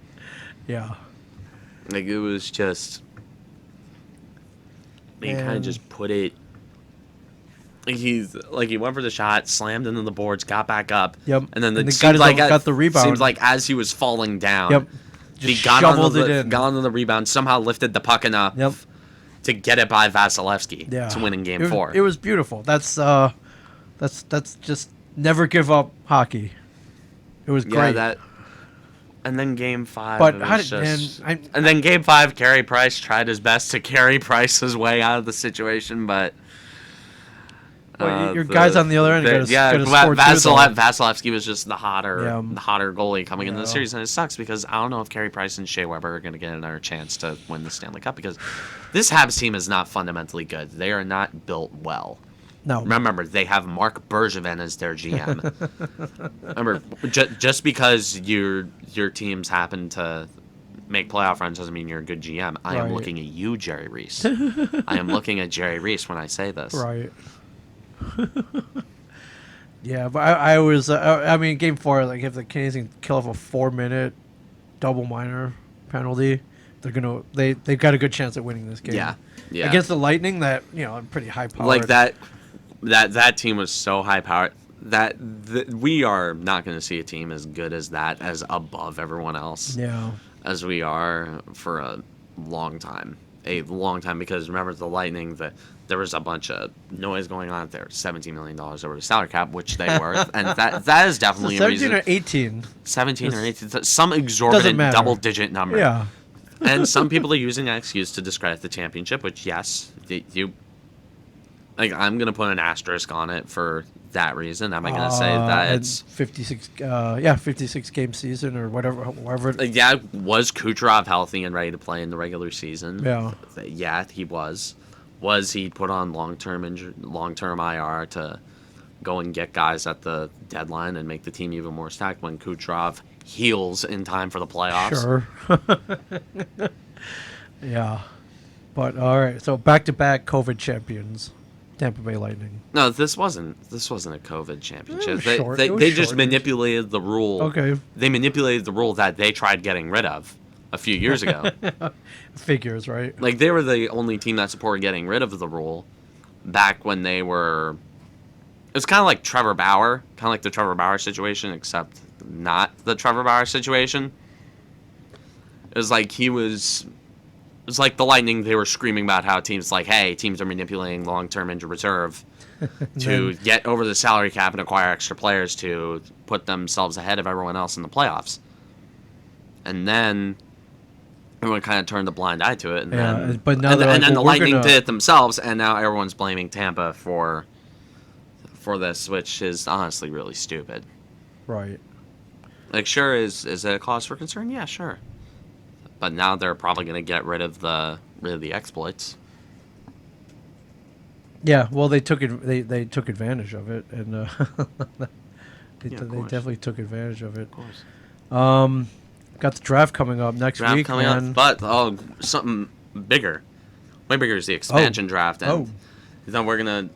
S2: Yeah.
S1: Like it was just, he kind of
S2: And-
S1: just put it. He went for the shot, slammed into the boards, got back up.
S2: Yep.
S1: And then
S2: And
S1: it
S2: they
S1: seemed like
S2: got the rebound.
S1: Seems like as he was falling down.
S2: Yep.
S1: He
S2: Just
S1: got onto
S2: shoveled it in.
S1: got onto the rebound, somehow lifted the puck enough
S2: Yep.
S1: to get it by Vasilevsky
S2: Yeah.
S1: to win in Game
S2: It was-
S1: 4.
S2: It was beautiful. That's just never give up hockey. It was
S1: yeah,
S2: great.
S1: and then Game 5.
S2: But
S1: it
S2: how
S1: was
S2: did
S1: just,
S2: and
S1: and then Game 5, Carey Price tried his best to carry Price's way out of the situation, but
S2: your guys on the other end gotta score too, though.
S1: Vasilevsky was just the hotter goalie coming into the
S2: Yeah.
S1: series, and it sucks because I don't know if Carey Price and Shea Weber are going to get another chance to win the Stanley Cup because this Habs team is not fundamentally good. They are not built well.
S2: No.
S1: Remember, they have Mark Bergevin as their GM. Remember, just because your teams happen to make playoff runs doesn't mean you're a good GM. I am
S2: Right.
S1: looking at you, Jerry Reese. I am looking at Jerry Reese when I say this.
S2: Right. Yeah, but I was I mean Game 4, like if the Canadians kill off a 4-minute double minor penalty, they've got a good chance at winning this game.
S1: Yeah. Yeah.
S2: Against the Lightning, that pretty high powered.
S1: Like that team was so high powered that we are not going to see a team as good as that, as above everyone else,
S2: Yeah.
S1: as we are for a long time. Because remember the Lightning, there was a bunch of noise going on there. $17 million over the salary cap, which they were, and that is definitely a
S2: 17
S1: reason.
S2: or 18.
S1: 17 or 18, some exorbitant
S2: matter.
S1: double-digit number.
S2: Yeah.
S1: And some people are using that excuse to discredit the championship, which yes, I'm gonna put an asterisk on it for that reason. Am I gonna say that
S2: and
S1: it's
S2: 56 game season or whatever.
S1: yeah? Was Kucherov healthy and ready to play in the regular season?
S2: Yeah.
S1: Yeah, he was. Was he put on long-term IR to go and get guys at the deadline and make the team even more stacked when Kucherov heals in time for the playoffs?
S2: Sure. Yeah. But all right, so back-to-back COVID champions, Tampa Bay Lightning.
S1: No, this wasn't a COVID championship.
S2: It was
S1: They
S2: short.
S1: they,
S2: It was
S1: they just
S2: short.
S1: manipulated the rule.
S2: Okay.
S1: They manipulated the rule that they tried getting rid of a few years ago.
S2: Figures, right?
S1: Like they were the only team that supported getting rid of the rule back when they were. It was kind of like Trevor Bauer, kind of like the Trevor Bauer situation, except not the Trevor Bauer situation. It was like It was like the Lightning. They were screaming about how teams are manipulating long-term injured reserve to get over the salary cap and acquire extra players to put themselves ahead of everyone else in the playoffs. And then everyone kind of turned a blind eye to it. And then,
S2: but now
S1: and
S2: they're like,
S1: then the
S2: well, we're
S1: Lightning
S2: gonna-
S1: did it themselves, and now everyone's blaming Tampa for this, which is honestly really stupid.
S2: Right.
S1: Like, sure, is it a cause for concern? Yeah, sure. But now they're probably going to get rid of the exploits.
S2: Yeah, well, they took it. They took advantage of it, and they
S1: Yeah, of
S2: they
S1: course.
S2: definitely took advantage of it.
S1: Of course.
S2: Got the draft coming up next
S1: Draft
S2: week,
S1: coming
S2: man.
S1: up, but something bigger, way bigger is the expansion draft, and then we're gonna,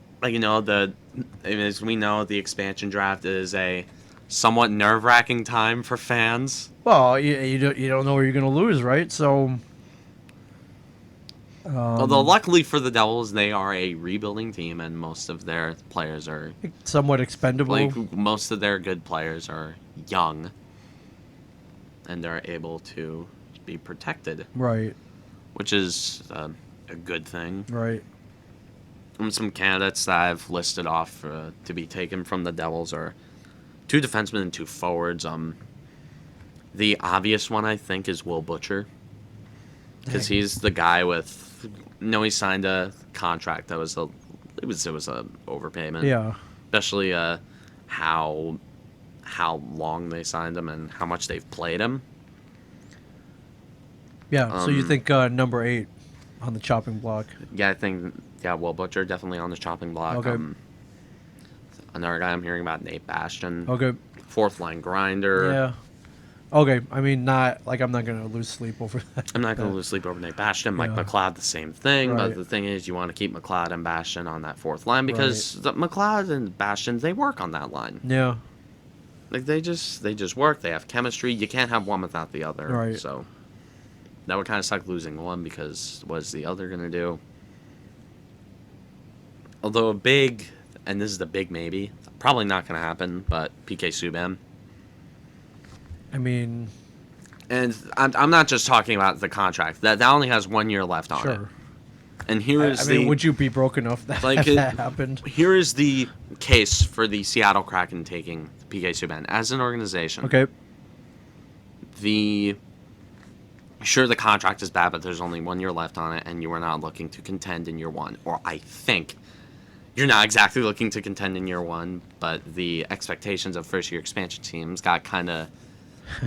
S1: as we know, the expansion draft is a somewhat nerve-wracking time for fans.
S2: Well, you don't know where you're going to lose, right? So,
S1: Although luckily for the Devils, they are a rebuilding team, and most of their players are
S2: Somewhat expendable.
S1: like most of their good players are young, and they're able to be protected,
S2: Right.
S1: which is a good thing.
S2: Right.
S1: And some candidates that I've listed off to be taken from the Devils are 2 defensemen and 2 forwards. The obvious one I think is Will Butcher, because he's the guy with. No, he signed a contract that was a overpayment.
S2: Yeah.
S1: Especially how long they signed him and how much they've played him.
S2: Yeah. So you think number 8 on the chopping block?
S1: Yeah, I think Will Butcher definitely on the chopping block.
S2: Okay.
S1: Another guy I'm hearing about, Nate Bastian.
S2: Okay.
S1: 4th line grinder.
S2: Yeah. Okay. I mean, not like I'm not gonna lose sleep over that.
S1: I'm not going to lose sleep over Nate Bastian. Mike
S2: Yeah.
S1: McLeod, the same thing.
S2: Right.
S1: But the thing is, you want to keep McLeod and Bastian on that 4th line because the McLeod and Bastian, they work on that line.
S2: Yeah.
S1: Like they just work. They have chemistry. You can't have one without the other.
S2: Right.
S1: So that would kind of suck losing one because what's the other going to do? Although and this is the big maybe, probably not going to happen, but PK Subban.
S2: I mean,
S1: And I'm not just talking about the contract. That only has 1 year left on it.
S2: sure.
S1: And here is
S2: I mean, would you be broken enough that
S1: Like
S2: if
S1: it-
S2: that happened?
S1: here is the case for the Seattle Kraken taking PK Subban as an organization.
S2: Okay.
S1: Sure, the contract is bad, but there's only 1 year left on it, and you are not looking to contend in year 1. Or I think you're not exactly looking to contend in year 1, but the expectations of first-year expansion teams got kind of,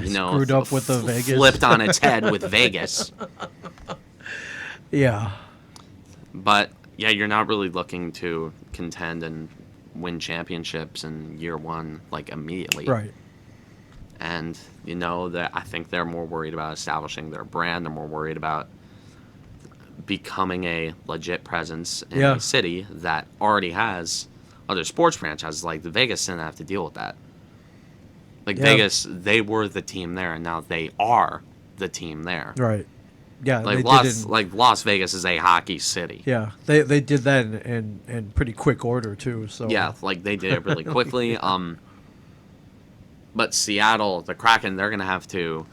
S2: Screwed up with the Vegas.
S1: flipped on its head with Vegas.
S2: Yeah.
S1: But yeah, you're not really looking to contend and win championships in year 1 like immediately.
S2: Right.
S1: And that I think they're more worried about establishing their brand. They're more worried about becoming a legit presence in
S2: Yeah.
S1: a city that already has other sports franchises. Like the Vegas didn't have to deal with that. Like
S2: Yeah.
S1: Vegas, they were the team there, and now they are the team there.
S2: Right. Yeah.
S1: Like
S2: they
S1: Las,
S2: did
S1: like Las Vegas is a hockey city.
S2: Yeah. They did that in pretty quick order too. So
S1: Yeah, like they did it really quickly. But Seattle, the Kraken, they're gonna have to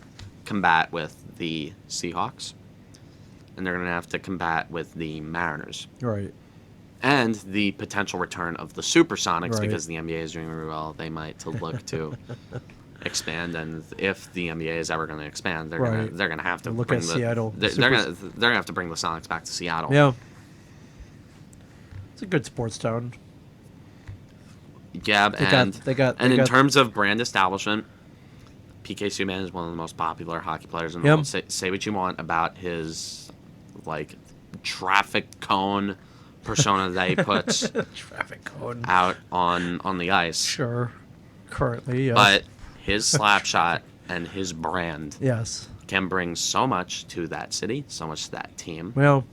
S1: combat with the Seahawks, and they're gonna have to combat with the Mariners,
S2: Right.
S1: and the potential return of the Supersonics
S2: Right.
S1: because the NBA is doing really well. They might to look to expand, and if the NBA is ever going to expand, they're
S2: Right.
S1: gonna have to
S2: Look
S1: bring
S2: at
S1: the
S2: Seattle.
S1: They're gonna have to bring the Sonics back to Seattle.
S2: Yeah. It's a good sports town.
S1: Yeah, and in
S2: got-
S1: terms of brand establishment, PK Subban is one of the most popular hockey players in the
S2: Yep.
S1: world. Say what you want about his traffic cone persona that he puts
S2: traffic cone.
S1: out on the ice.
S2: Sure. Currently, yes.
S1: But his slap shot and his brand
S2: Yes.
S1: can bring so much to that city, so much to that team,
S2: Well,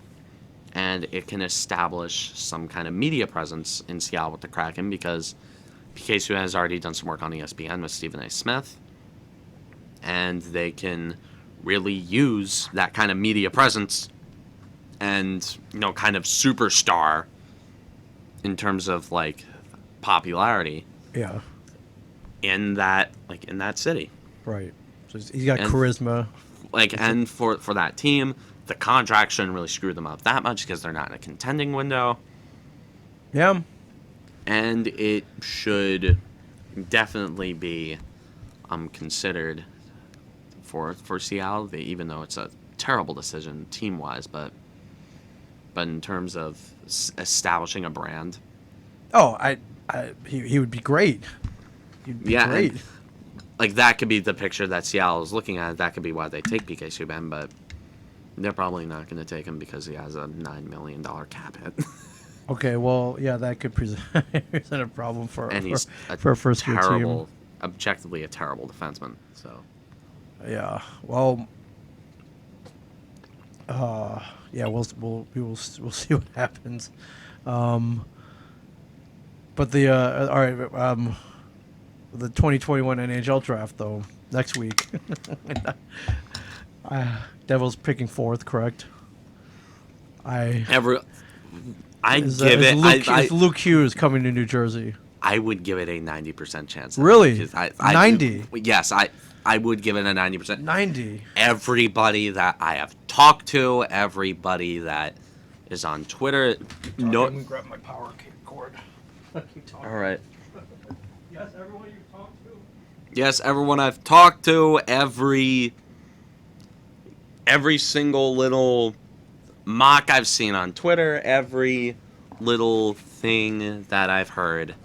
S1: and it can establish some kind of media presence in Seattle with the Kraken because PK Subban has already done some work on ESPN with Stephen A. Smith, and they can really use that kind of media presence and kind of superstar in terms of popularity
S2: yeah.
S1: in that city.
S2: Right. So he's got
S1: And-
S2: charisma.
S1: And for that team, the contract shouldn't really screw them up that much because they're not in a contending window.
S2: Yeah.
S1: And it should definitely be considered for Seattle, even though it's a terrible decision team-wise, but in terms of establishing a brand.
S2: Oh, he would be great. He'd be
S1: Yeah,
S2: great.
S1: and, that could be the picture that Seattle is looking at. That could be why they take PK Subban, but they're probably not going to take him because he has a $9 million cap hit.
S2: Okay, well, yeah, that could present a problem for
S1: And he's
S2: for a first year team.
S1: objectively a terrible defenseman. So
S2: Yeah. Well. Yeah, we'll see what happens. But the all right. The 2021 NHL draft though next week. Devils picking 4th, correct? I
S1: Every I
S2: is,
S1: give
S2: is
S1: it.
S2: Luke,
S1: I
S2: is Luke Hughes coming to New Jersey?
S1: I would give it a 90% chance.
S2: Really?
S1: Because
S2: 90?
S1: Yes, I would give it a 90%.
S2: 90.
S1: Everybody that I have talked to, everybody that is on Twitter, no.
S2: Let me grab my power cord.
S1: All right.
S2: Yes, everyone you talked to.
S1: Yes, everyone I've talked to, every single little mock I've seen on Twitter, every little thing that I've heard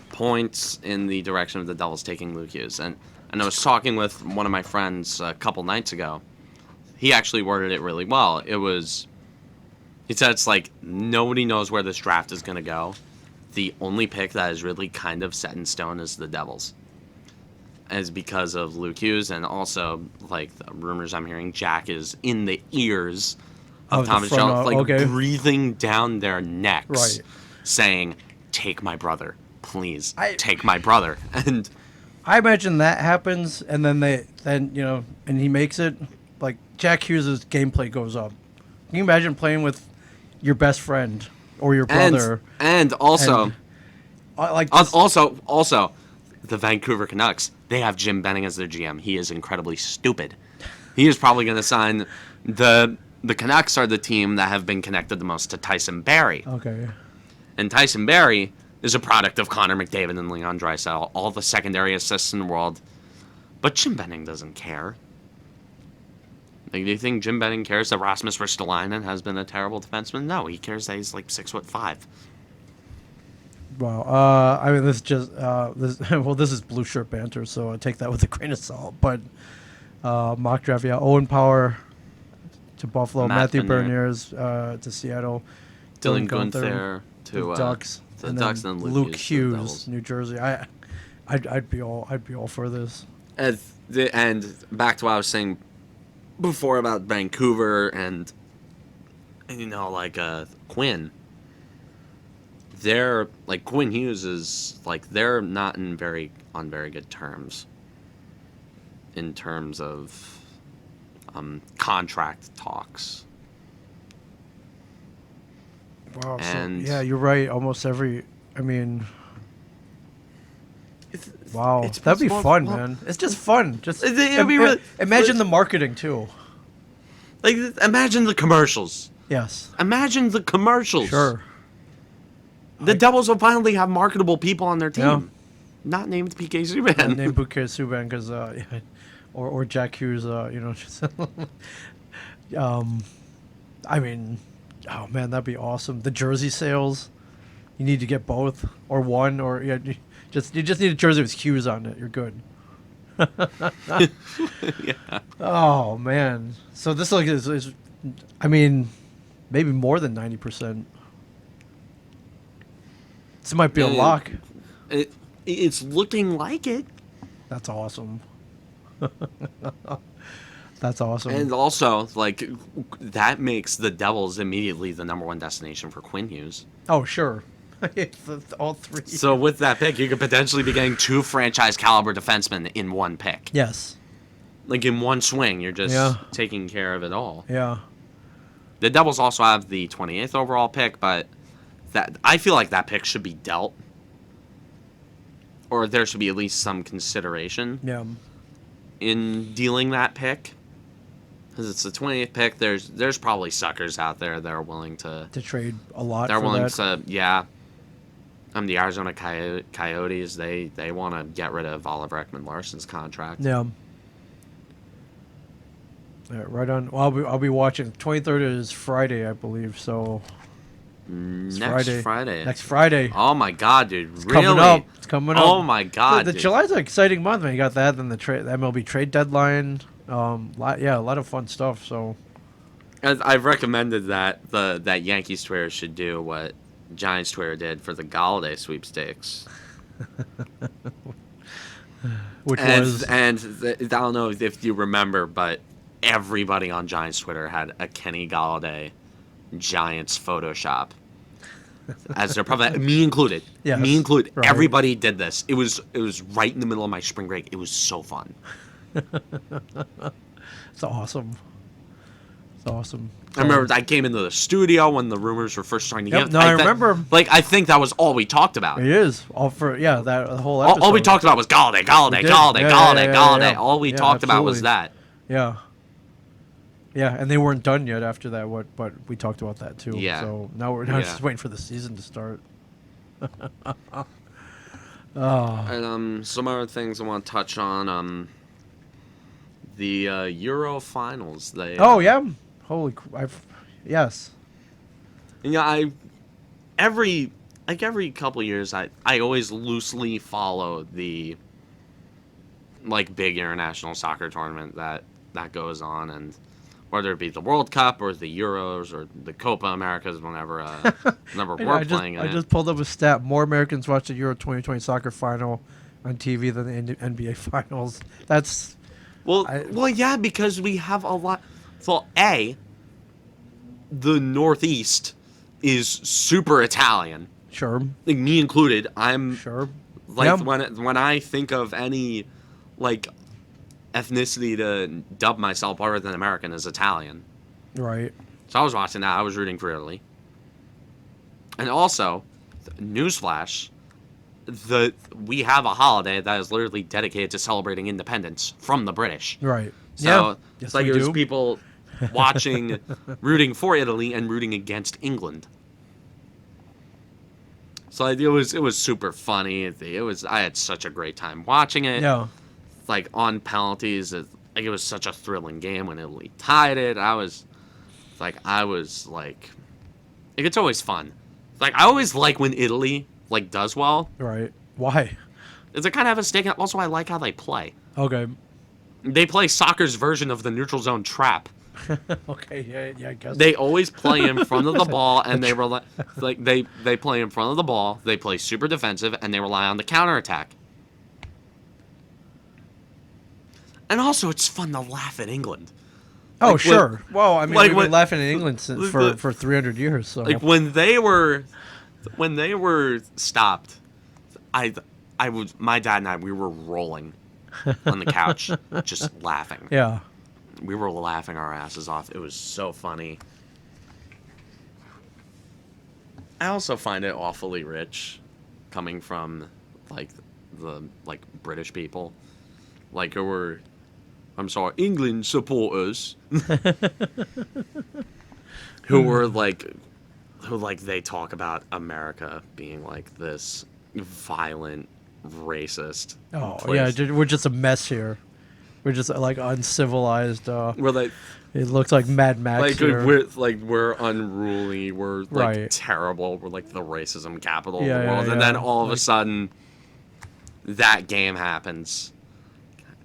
S1: points in the direction of the Devils taking Luke Hughes. And I was talking with one of my friends a couple nights ago. He actually worded it really well. He said it's like nobody knows where this draft is going to go. The only pick that is really kind of set in stone is the Devils. Is because of Luke Hughes, and also, like, the rumors I'm hearing, Jack is in the ears of Thomas Jones, like, breathing down their necks,
S2: right,
S1: saying, "Take my brother, please, take my brother." And
S2: I imagine that happens, and then and he makes it. Like, Jack Hughes' gameplay goes up. Can you imagine playing with your best friend or your brother?
S1: And also,
S2: also,
S1: the Vancouver Canucks, they have Jim Benning as their GM. He is incredibly stupid. He is probably going to sign the Canucks are the team that have been connected the most to Tyson Barrie.
S2: Okay.
S1: And Tyson Barrie is a product of Connor McDavid and Leon Draisaitl, all the secondary assists in the world. But Jim Benning doesn't care. Like, do you think Jim Benning cares that Rasmus Ristolainen has been a terrible defenseman? No, he cares that he's like 6'5".
S2: Wow. I mean, this is blue shirt banter, so I take that with a grain of salt. But mock draft, yeah, Owen Power to Buffalo, Matthew Berniers to Seattle,
S1: Dylan Guenther to
S2: the Ducks,
S1: and then
S2: Luke Hughes, New Jersey. I'd be all for this.
S1: And back to what I was saying before about Vancouver and Quinn. They're like Quinn Hughes is like they're not on very good terms in terms of contract talks.
S2: Wow.
S1: And
S2: so, yeah, you're right. Almost every. I mean. Wow, that'd be fun, man. It's just fun. It'd be really, imagine the marketing too.
S1: Like, imagine the commercials.
S2: Yes.
S1: Imagine the commercials.
S2: Sure.
S1: The Devils will finally have marketable people on their team. Yeah. Not named PK Subban.
S2: Not named PK Subban because, or Jack Hughes, I mean, oh man, that'd be awesome. The jersey sales, you need to get both or one, or you just need a jersey with Hughes on it. You're good.
S1: Yeah.
S2: Oh man, so this is I mean, maybe more than 90%. This might be a lock.
S1: It's looking like it.
S2: That's awesome. That's awesome.
S1: And also, like, that makes the Devils immediately the number one destination for Quinn Hughes.
S2: Oh, sure. All three.
S1: So with that pick, you could potentially be getting 2 franchise caliber defensemen in one pick.
S2: Yes.
S1: Like, in one swing, you're just taking care of it all.
S2: Yeah.
S1: The Devils also have the 28th overall pick, but I feel like that pick should be dealt. Or there should be at least some consideration in dealing that pick. Because it's the 28th pick. There's probably suckers out there that are willing to
S2: trade a lot.
S1: They're willing to, yeah. The Arizona Coyotes, they want to get rid of Oliver Ekman-Larsson's contract.
S2: Yeah. Right on. Well, I'll be watching. 23rd is Friday, I believe. So
S1: next
S2: Friday.
S1: Oh my God, dude!
S2: It's
S1: really?
S2: coming up. It's coming up.
S1: Oh my God!
S2: The July's an exciting month, man. You got that, then the MLB trade deadline. A lot of fun stuff. So
S1: I've recommended that Yankees Twitter should do what Giants Twitter did for the Galladay sweepstakes. I don't know if you remember, but everybody on Giants Twitter had a Kenny Galladay Giants Photoshop as their profile, me included.
S2: Yes,
S1: me included.
S2: Right.
S1: Everybody did this. It was right in the middle of my spring break. It was so fun.
S2: It's awesome. It's awesome.
S1: I remember I came into the studio when the rumors were first starting to
S2: Yep,
S1: get.
S2: no, I remember.
S1: Like, I think that was all we talked about.
S2: It is all for that the whole episode.
S1: All we talked about was Galladay, Galladay,
S2: We did.
S1: Galladay,
S2: Yeah,
S1: Galladay,
S2: yeah,
S1: Galladay.
S2: yeah.
S1: All we
S2: Yeah,
S1: talked about was
S2: absolutely.
S1: that.
S2: Yeah. Yeah, and they weren't done yet after that. But we talked about that too.
S1: Yeah.
S2: So now we're
S1: Yeah.
S2: just waiting for the season to start.
S1: And some other things I want to touch on. The Euro finals. They.
S2: Oh yeah. Yes.
S1: Every couple years, I always loosely follow the like big international soccer tournament that goes on, and whether it be the World Cup or the Euros or the Copa Americas, whenever we're playing in
S2: I
S1: it.
S2: just pulled up a stat. More Americans watch the Euro 2020 soccer final on TV than the NBA finals. That's
S1: Well, yeah, because we have a lot. So, the Northeast is super Italian,
S2: sure.
S1: like me included. I'm
S2: Sure.
S1: like
S2: Yeah.
S1: when I think of any like ethnicity to dub myself other than American is Italian.
S2: Right.
S1: So I was watching that. I was rooting for Italy. And also, newsflash, we have a holiday that is literally dedicated to celebrating independence from the British.
S2: Right.
S1: So
S2: yeah.
S1: it's
S2: Yes,
S1: like
S2: we
S1: it was
S2: do.
S1: people watching, rooting for Italy and rooting against England. So it was super funny. I had such a great time watching it.
S2: Yeah.
S1: Like on penalties, it was such a thrilling game when Italy tied it. It's always fun. Like I always like when Italy like does well.
S2: Right. Why?
S1: It's a kind of have a stake. Also, I like how they play.
S2: Okay.
S1: They play soccer's version of the neutral zone trap.
S2: Okay. Yeah. I guess.
S1: They always play in front of the ball, and they they play in front of the ball. They play super defensive, and they rely on the counterattack. And also, it's fun to laugh at England.
S2: Oh,
S1: Like,
S2: sure. Well, I mean,
S1: like
S2: we've
S1: when-
S2: been laughing in England for 300 years. So
S1: Like when they were stopped, my dad and I, we were rolling on the couch, just laughing.
S2: yeah.
S1: We were laughing our asses off. It was so funny. I also find it awfully rich, coming from the British people, like who were, I'm sorry, England supporters, who they talk about America being like this violent, racist.
S2: Oh
S1: place.
S2: yeah. We're just a mess here. We're just like uncivilized.
S1: We're like.
S2: It looks like Mad Max
S1: Like
S2: here.
S1: we're unruly. We're like
S2: Right.
S1: terrible. We're like the racism capital of
S2: Yeah,
S1: the
S2: yeah,
S1: world. And
S2: yeah.
S1: then all of a
S2: Like-
S1: sudden, that game happens,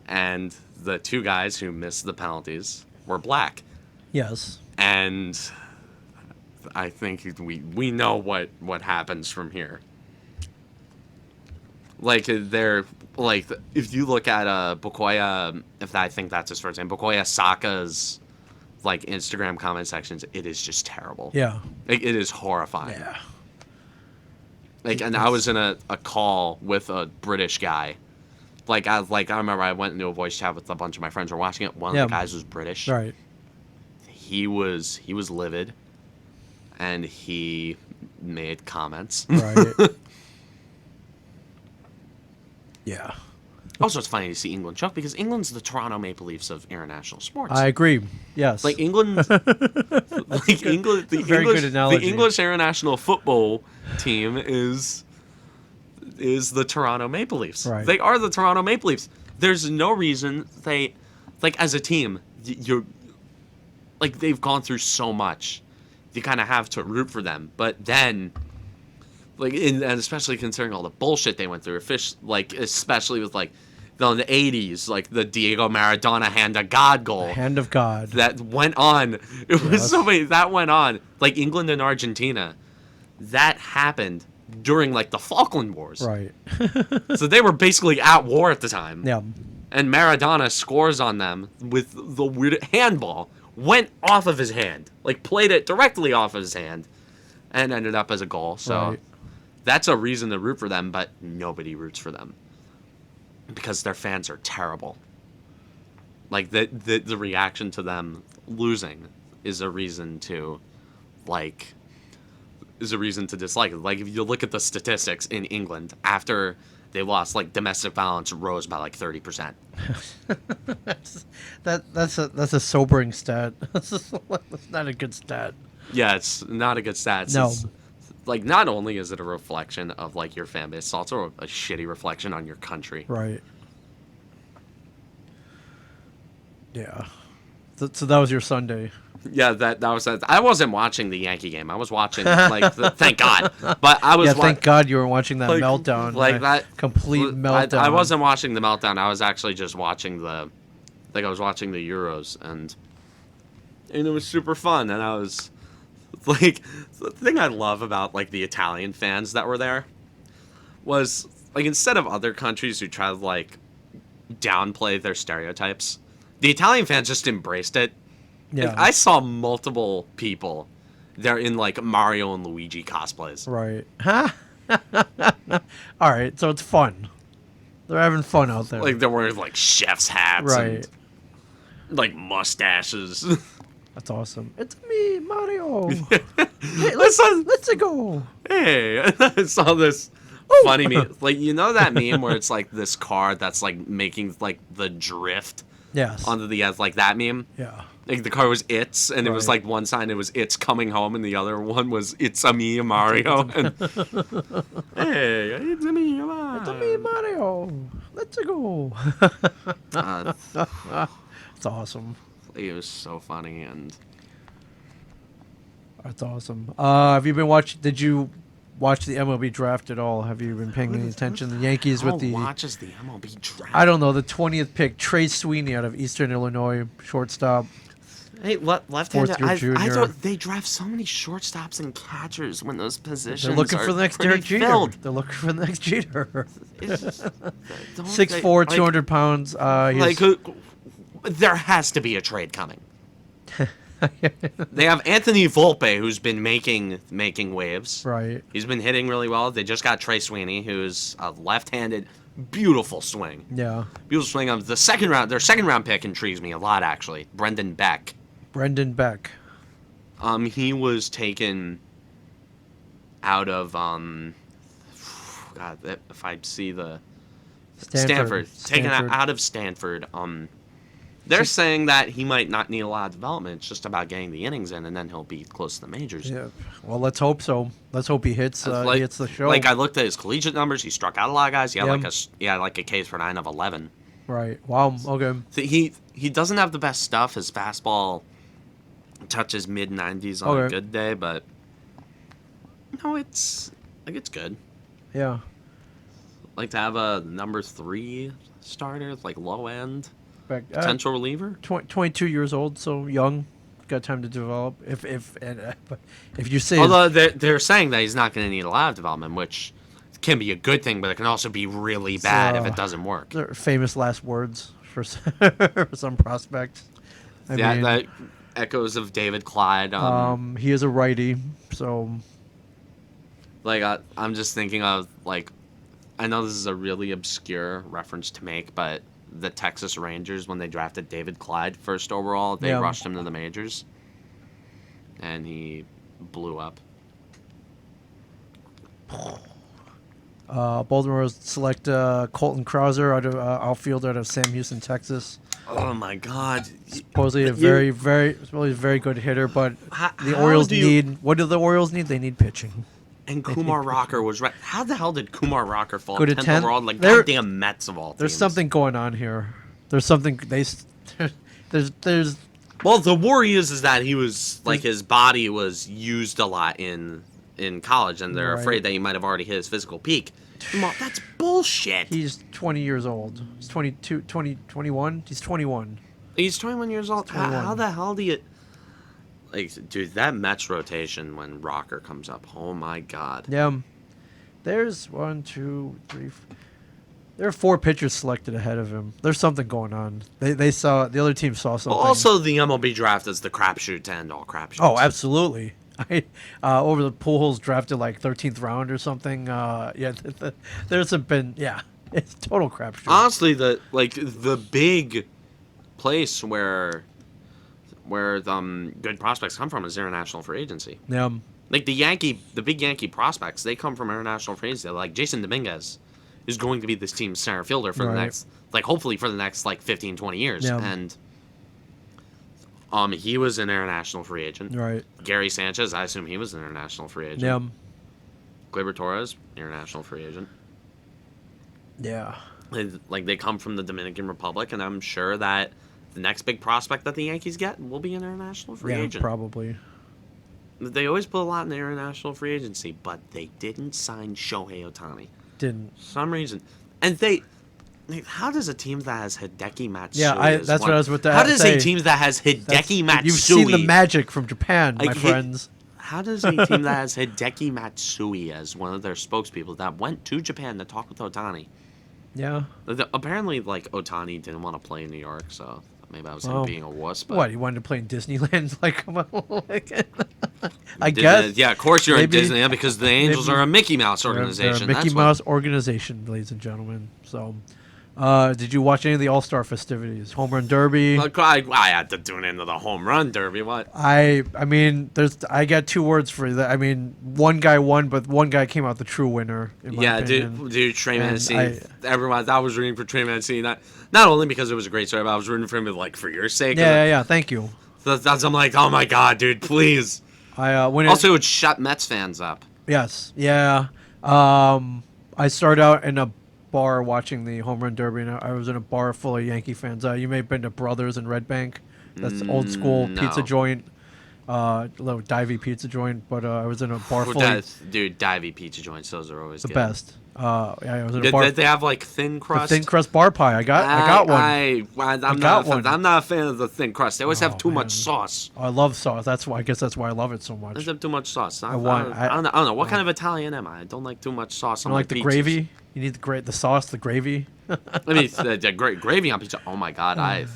S1: and the two guys who missed the penalties were black.
S2: Yes.
S1: And I think we know what happens from here. Like they're like if you look at Bukoya, I think that's his first name, Bukoya Saka's like Instagram comment sections, it is just terrible.
S2: Yeah.
S1: Like, it is horrifying.
S2: Yeah.
S1: Like, and I was in a call with a British guy. Like I remember I went into a voice chat with a bunch of my friends who were watching it. One
S2: Yeah.
S1: of the guys was British.
S2: Right.
S1: He was livid, and he made comments.
S2: Right. Yeah.
S1: Also, it's funny to see England choke because England's the Toronto Maple Leafs of international sports.
S2: I agree. Yes.
S1: Like England, like England, the
S2: very
S1: English,
S2: good analogy.
S1: the English international football team is the Toronto Maple Leafs.
S2: Right.
S1: They are the Toronto Maple Leafs. There's no reason they, like as a team, you're, like they've gone through so much, you kind of have to root for them. But then, like, and especially considering all the bullshit they went through, especially with like, in the 80s, like the Diego Maradona hand of God goal.
S2: Hand of God.
S1: That went on. It was
S2: Yes.
S1: so many that went on. Like England and Argentina, that happened during like the Falkland Wars.
S2: Right.
S1: So they were basically at war at the time.
S2: Yeah.
S1: And Maradona scores on them with the weird handball. Went off of his hand. Like played it directly off of his hand. And ended up as a goal. So
S2: Right.
S1: that's a reason to root for them, but nobody roots for them. Because their fans are terrible. Like the reaction to them losing is a reason to, like, dislike it. Like, if you look at the statistics in England after they lost, like, domestic violence rose by like 30%.
S2: That's a sobering stat. That's not a good stat.
S1: Yeah, it's not a good stat.
S2: No.
S1: Like, not only is it a reflection of, like, your fan base, it's also a shitty reflection on your country.
S2: Right. Yeah. So that was your Sunday.
S1: Yeah, that was it. I wasn't watching the Yankee game. I was watching, like, thank God. But I was
S2: Yeah, thank God you were watching that meltdown.
S1: Like, that
S2: complete meltdown.
S1: I wasn't watching the meltdown. I was actually just watching I was watching the Euros, and it was super fun. And I was, like, the thing I love about, like, the Italian fans that were there was, like, instead of other countries who try to, like, downplay their stereotypes, the Italian fans just embraced it.
S2: Yeah.
S1: Like, I saw multiple people there in, like, Mario and Luigi cosplays.
S2: Right. All right, so it's fun. They're having fun out there.
S1: Like, they're wearing, like, chef's hats
S2: right.
S1: and, like, mustaches.
S2: That's awesome. It's me, Mario.
S1: Hey,
S2: let's go.
S1: Hey, I saw this funny meme. Like, you know that meme where it's, like, this car that's, like, making, like, the drift
S2: Yes.
S1: onto the edge, like that meme?
S2: Yeah.
S1: Like, the car was It's, and it was, like, one sign it was It's coming home, and the other one was It's a me, Mario. And, hey, it's a me, Mario.
S2: It's me, Mario. Let's go. It's awesome.
S1: It was so funny, and
S2: That's awesome. Have you been watching? Did you watch the MLB draft at all? Have you been paying any attention? The Yankees with the
S1: watches the MLB draft.
S2: I don't know, the 20th pick, Trey Sweeney out of Eastern Illinois, shortstop.
S1: Hey, left-handed.
S2: Fourth-year junior.
S1: I don't. They draft so many shortstops and catchers when those positions.
S2: They're looking
S1: are
S2: for the next
S1: pretty
S2: Derek Jeter.
S1: filled.
S2: They're looking for the next Jeter.
S1: It's just,
S2: 6'4", 200 pounds.
S1: There has to be a trade coming. They have Anthony Volpe, who's been making waves.
S2: Right.
S1: He's been hitting really well. They just got Trey Sweeney, who's a left-handed, beautiful swing.
S2: Yeah.
S1: Beautiful swing. Their second round pick intrigues me a lot, actually. Brendan Beck.
S2: Brendan Beck.
S1: He was taken out of God, if I see the Stanford. Taken out of Stanford. They're saying that he might not need a lot of development. It's just about getting the innings in, and then he'll be close to the majors.
S2: Yeah. Well, let's hope so. Let's hope he hits. He hits the show.
S1: Like, I looked at his collegiate numbers. He struck out a lot of guys. He had like a Ks for 9 of 11.
S2: Right. Wow. Okay.
S1: So he doesn't have the best stuff. His fastball touches mid 90s on a good day, but no, it's good.
S2: Yeah.
S1: Like to have a number 3 starter, like low end.
S2: Beck,
S1: potential reliever.
S2: 22 years old, so young. Got time to develop. If you say,
S1: although they're saying that he's not going to need a lot of development, which can be a good thing, but it can also be really bad if it doesn't work.
S2: They're famous last words for some prospect. I mean,
S1: that echoes of David Clyde.
S2: He is a righty, so
S1: like I'm just thinking of, like, I know this is a really obscure reference to make, but the Texas Rangers, when they drafted David Clyde first overall, they rushed him to the majors, and he blew up.
S2: Baltimore select Colton Krauser, outfielder out of Sam Houston, Texas.
S1: Oh my God!
S2: Supposedly a very good hitter, but the Orioles need. What do the Orioles need? They need pitching.
S1: And Kumar Rocker was right. How the hell did Kumar Rocker fall 10th overall? Like, goddamn Mets of all teams.
S2: There's something going on here. There's something there's.
S1: Well, the worry is that he was like, his body was used a lot in college, and they're afraid that he might have already hit his physical peak. That's bullshit.
S2: He's 20 years old. He's 22, 21. He's 21.
S1: He's 21 years old.
S2: 21.
S1: How the hell do you... Like, dude, that Mets rotation when Rocker comes up, oh my God.
S2: Yeah. There's 1, 2, 3... There are 4 pitchers selected ahead of him. There's something going on. They saw... The other team saw something.
S1: Also, the MLB draft is the crapshoot to end all crapshoots.
S2: Oh, absolutely. Over the Pujols drafted like 13th round or something. There's been... Yeah. It's total crapshoot.
S1: Honestly, the big place where where good prospects come from is international free agency.
S2: Yeah.
S1: Like the big Yankee prospects, they come from international free agency. Like Jason Dominguez is going to be this team's center fielder for the
S2: Right.
S1: next, like hopefully for the next like 15, 20 years.
S2: Yeah.
S1: And he was an international free agent.
S2: Right.
S1: Gary Sanchez, I assume he was an international free agent.
S2: Yeah.
S1: Gleyber Torres, international free agent.
S2: Yeah.
S1: Like they come from the Dominican Republic, and I'm sure that the next big prospect that the Yankees get will be an international free agent.
S2: Probably.
S1: They always put a lot in the international free agency, but they didn't sign Shohei Ohtani.
S2: Didn't.
S1: For some reason. And how does a team that has Hideki Matsui?
S2: Yeah, that's what I was about to say.
S1: How does a team that has Hideki Matsui?
S2: You've seen the magic from Japan, my
S1: Like,
S2: friends.
S1: How does a team that has Hideki Matsui as one of their spokespeople that went to Japan to talk with Ohtani?
S2: Yeah.
S1: Apparently, like, Ohtani didn't want to play in New York, so maybe I was him
S2: Well,
S1: being a wuss. But
S2: What, you wanted to play in Disneyland? Like, come on. I guess.
S1: Yeah, of course you're
S2: Maybe-
S1: at Disney because the Angels
S2: maybe
S1: are a Mickey Mouse
S2: They're
S1: organization.
S2: a Mickey
S1: That's what-
S2: Mouse organization, ladies and gentlemen. So, did you watch any of the All-Star festivities? Home Run Derby?
S1: Look, I had to tune into the home run derby. What?
S2: I mean, I got two words for that. I mean, one guy won, but one guy came out the true winner. In my
S1: Yeah,
S2: opinion.
S1: dude, Trey
S2: And
S1: Mancini. Everyone, I was rooting for Trey Mancini. Not only because it was a great story, but I was rooting for him, like, for your sake.
S2: Yeah. Thank you.
S1: I'm like, oh my god, dude, please. Also, it would shut Mets fans up.
S2: Yes. Yeah. I started out in a bar watching the Home Run Derby, and I was in a bar full of Yankee fans. You may have been to Brothers in Red Bank. That's the old school
S1: No.
S2: pizza joint, little divey pizza joint. But I was in a bar full of
S1: Dude, divey pizza joints, those are always
S2: the
S1: good.
S2: best. Yeah, I was in a
S1: Did,
S2: bar.
S1: did they have like thin
S2: The
S1: crust?
S2: thin crust bar pie. I got one.
S1: I'm
S2: got one.
S1: I'm not a fan of the thin crust. They always have too
S2: man.
S1: much sauce.
S2: I love sauce. I guess that's why I love it so
S1: They
S2: much.
S1: always have too much sauce. I
S2: want-
S1: don't know. What kind of Italian am I? I don't like too much sauce
S2: You
S1: on
S2: know,
S1: my
S2: like the
S1: pizzas.
S2: gravy. You need the sauce, the gravy.
S1: I mean, the gravy on pizza. Oh my god,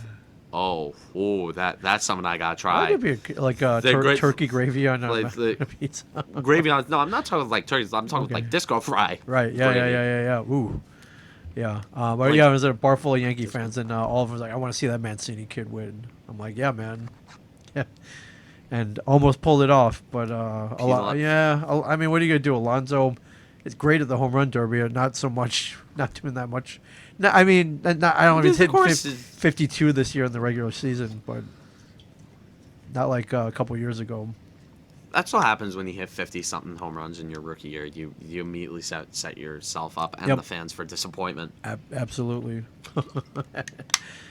S1: that's something I gotta
S2: Why
S1: try.
S2: would it be like turkey gravy on
S1: like the-
S2: a pizza?
S1: Gravy on. No, I'm not talking like turkey. I'm talking
S2: Okay.
S1: like disco fry.
S2: Right. Yeah.
S1: Gravy.
S2: Yeah. Ooh. Yeah. But
S1: Like-
S2: yeah, I was at a bar full of Yankee fans, and all of them was like, "I want to see that Mancini kid win." I'm like, "Yeah, man." Yeah. And almost pulled it off, but a lot. Yeah. I mean, what are you gonna do? Alonso is great at the home run derby, not so much. Not doing that much. No, I mean, I don't know if he's
S1: Of
S2: hit
S1: course.
S2: 52 this year in the regular season, but not like a couple years ago.
S1: That's what happens when you hit 50-something home runs in your rookie year. You immediately set yourself up and
S2: Yep.
S1: the fans for disappointment.
S2: Absolutely.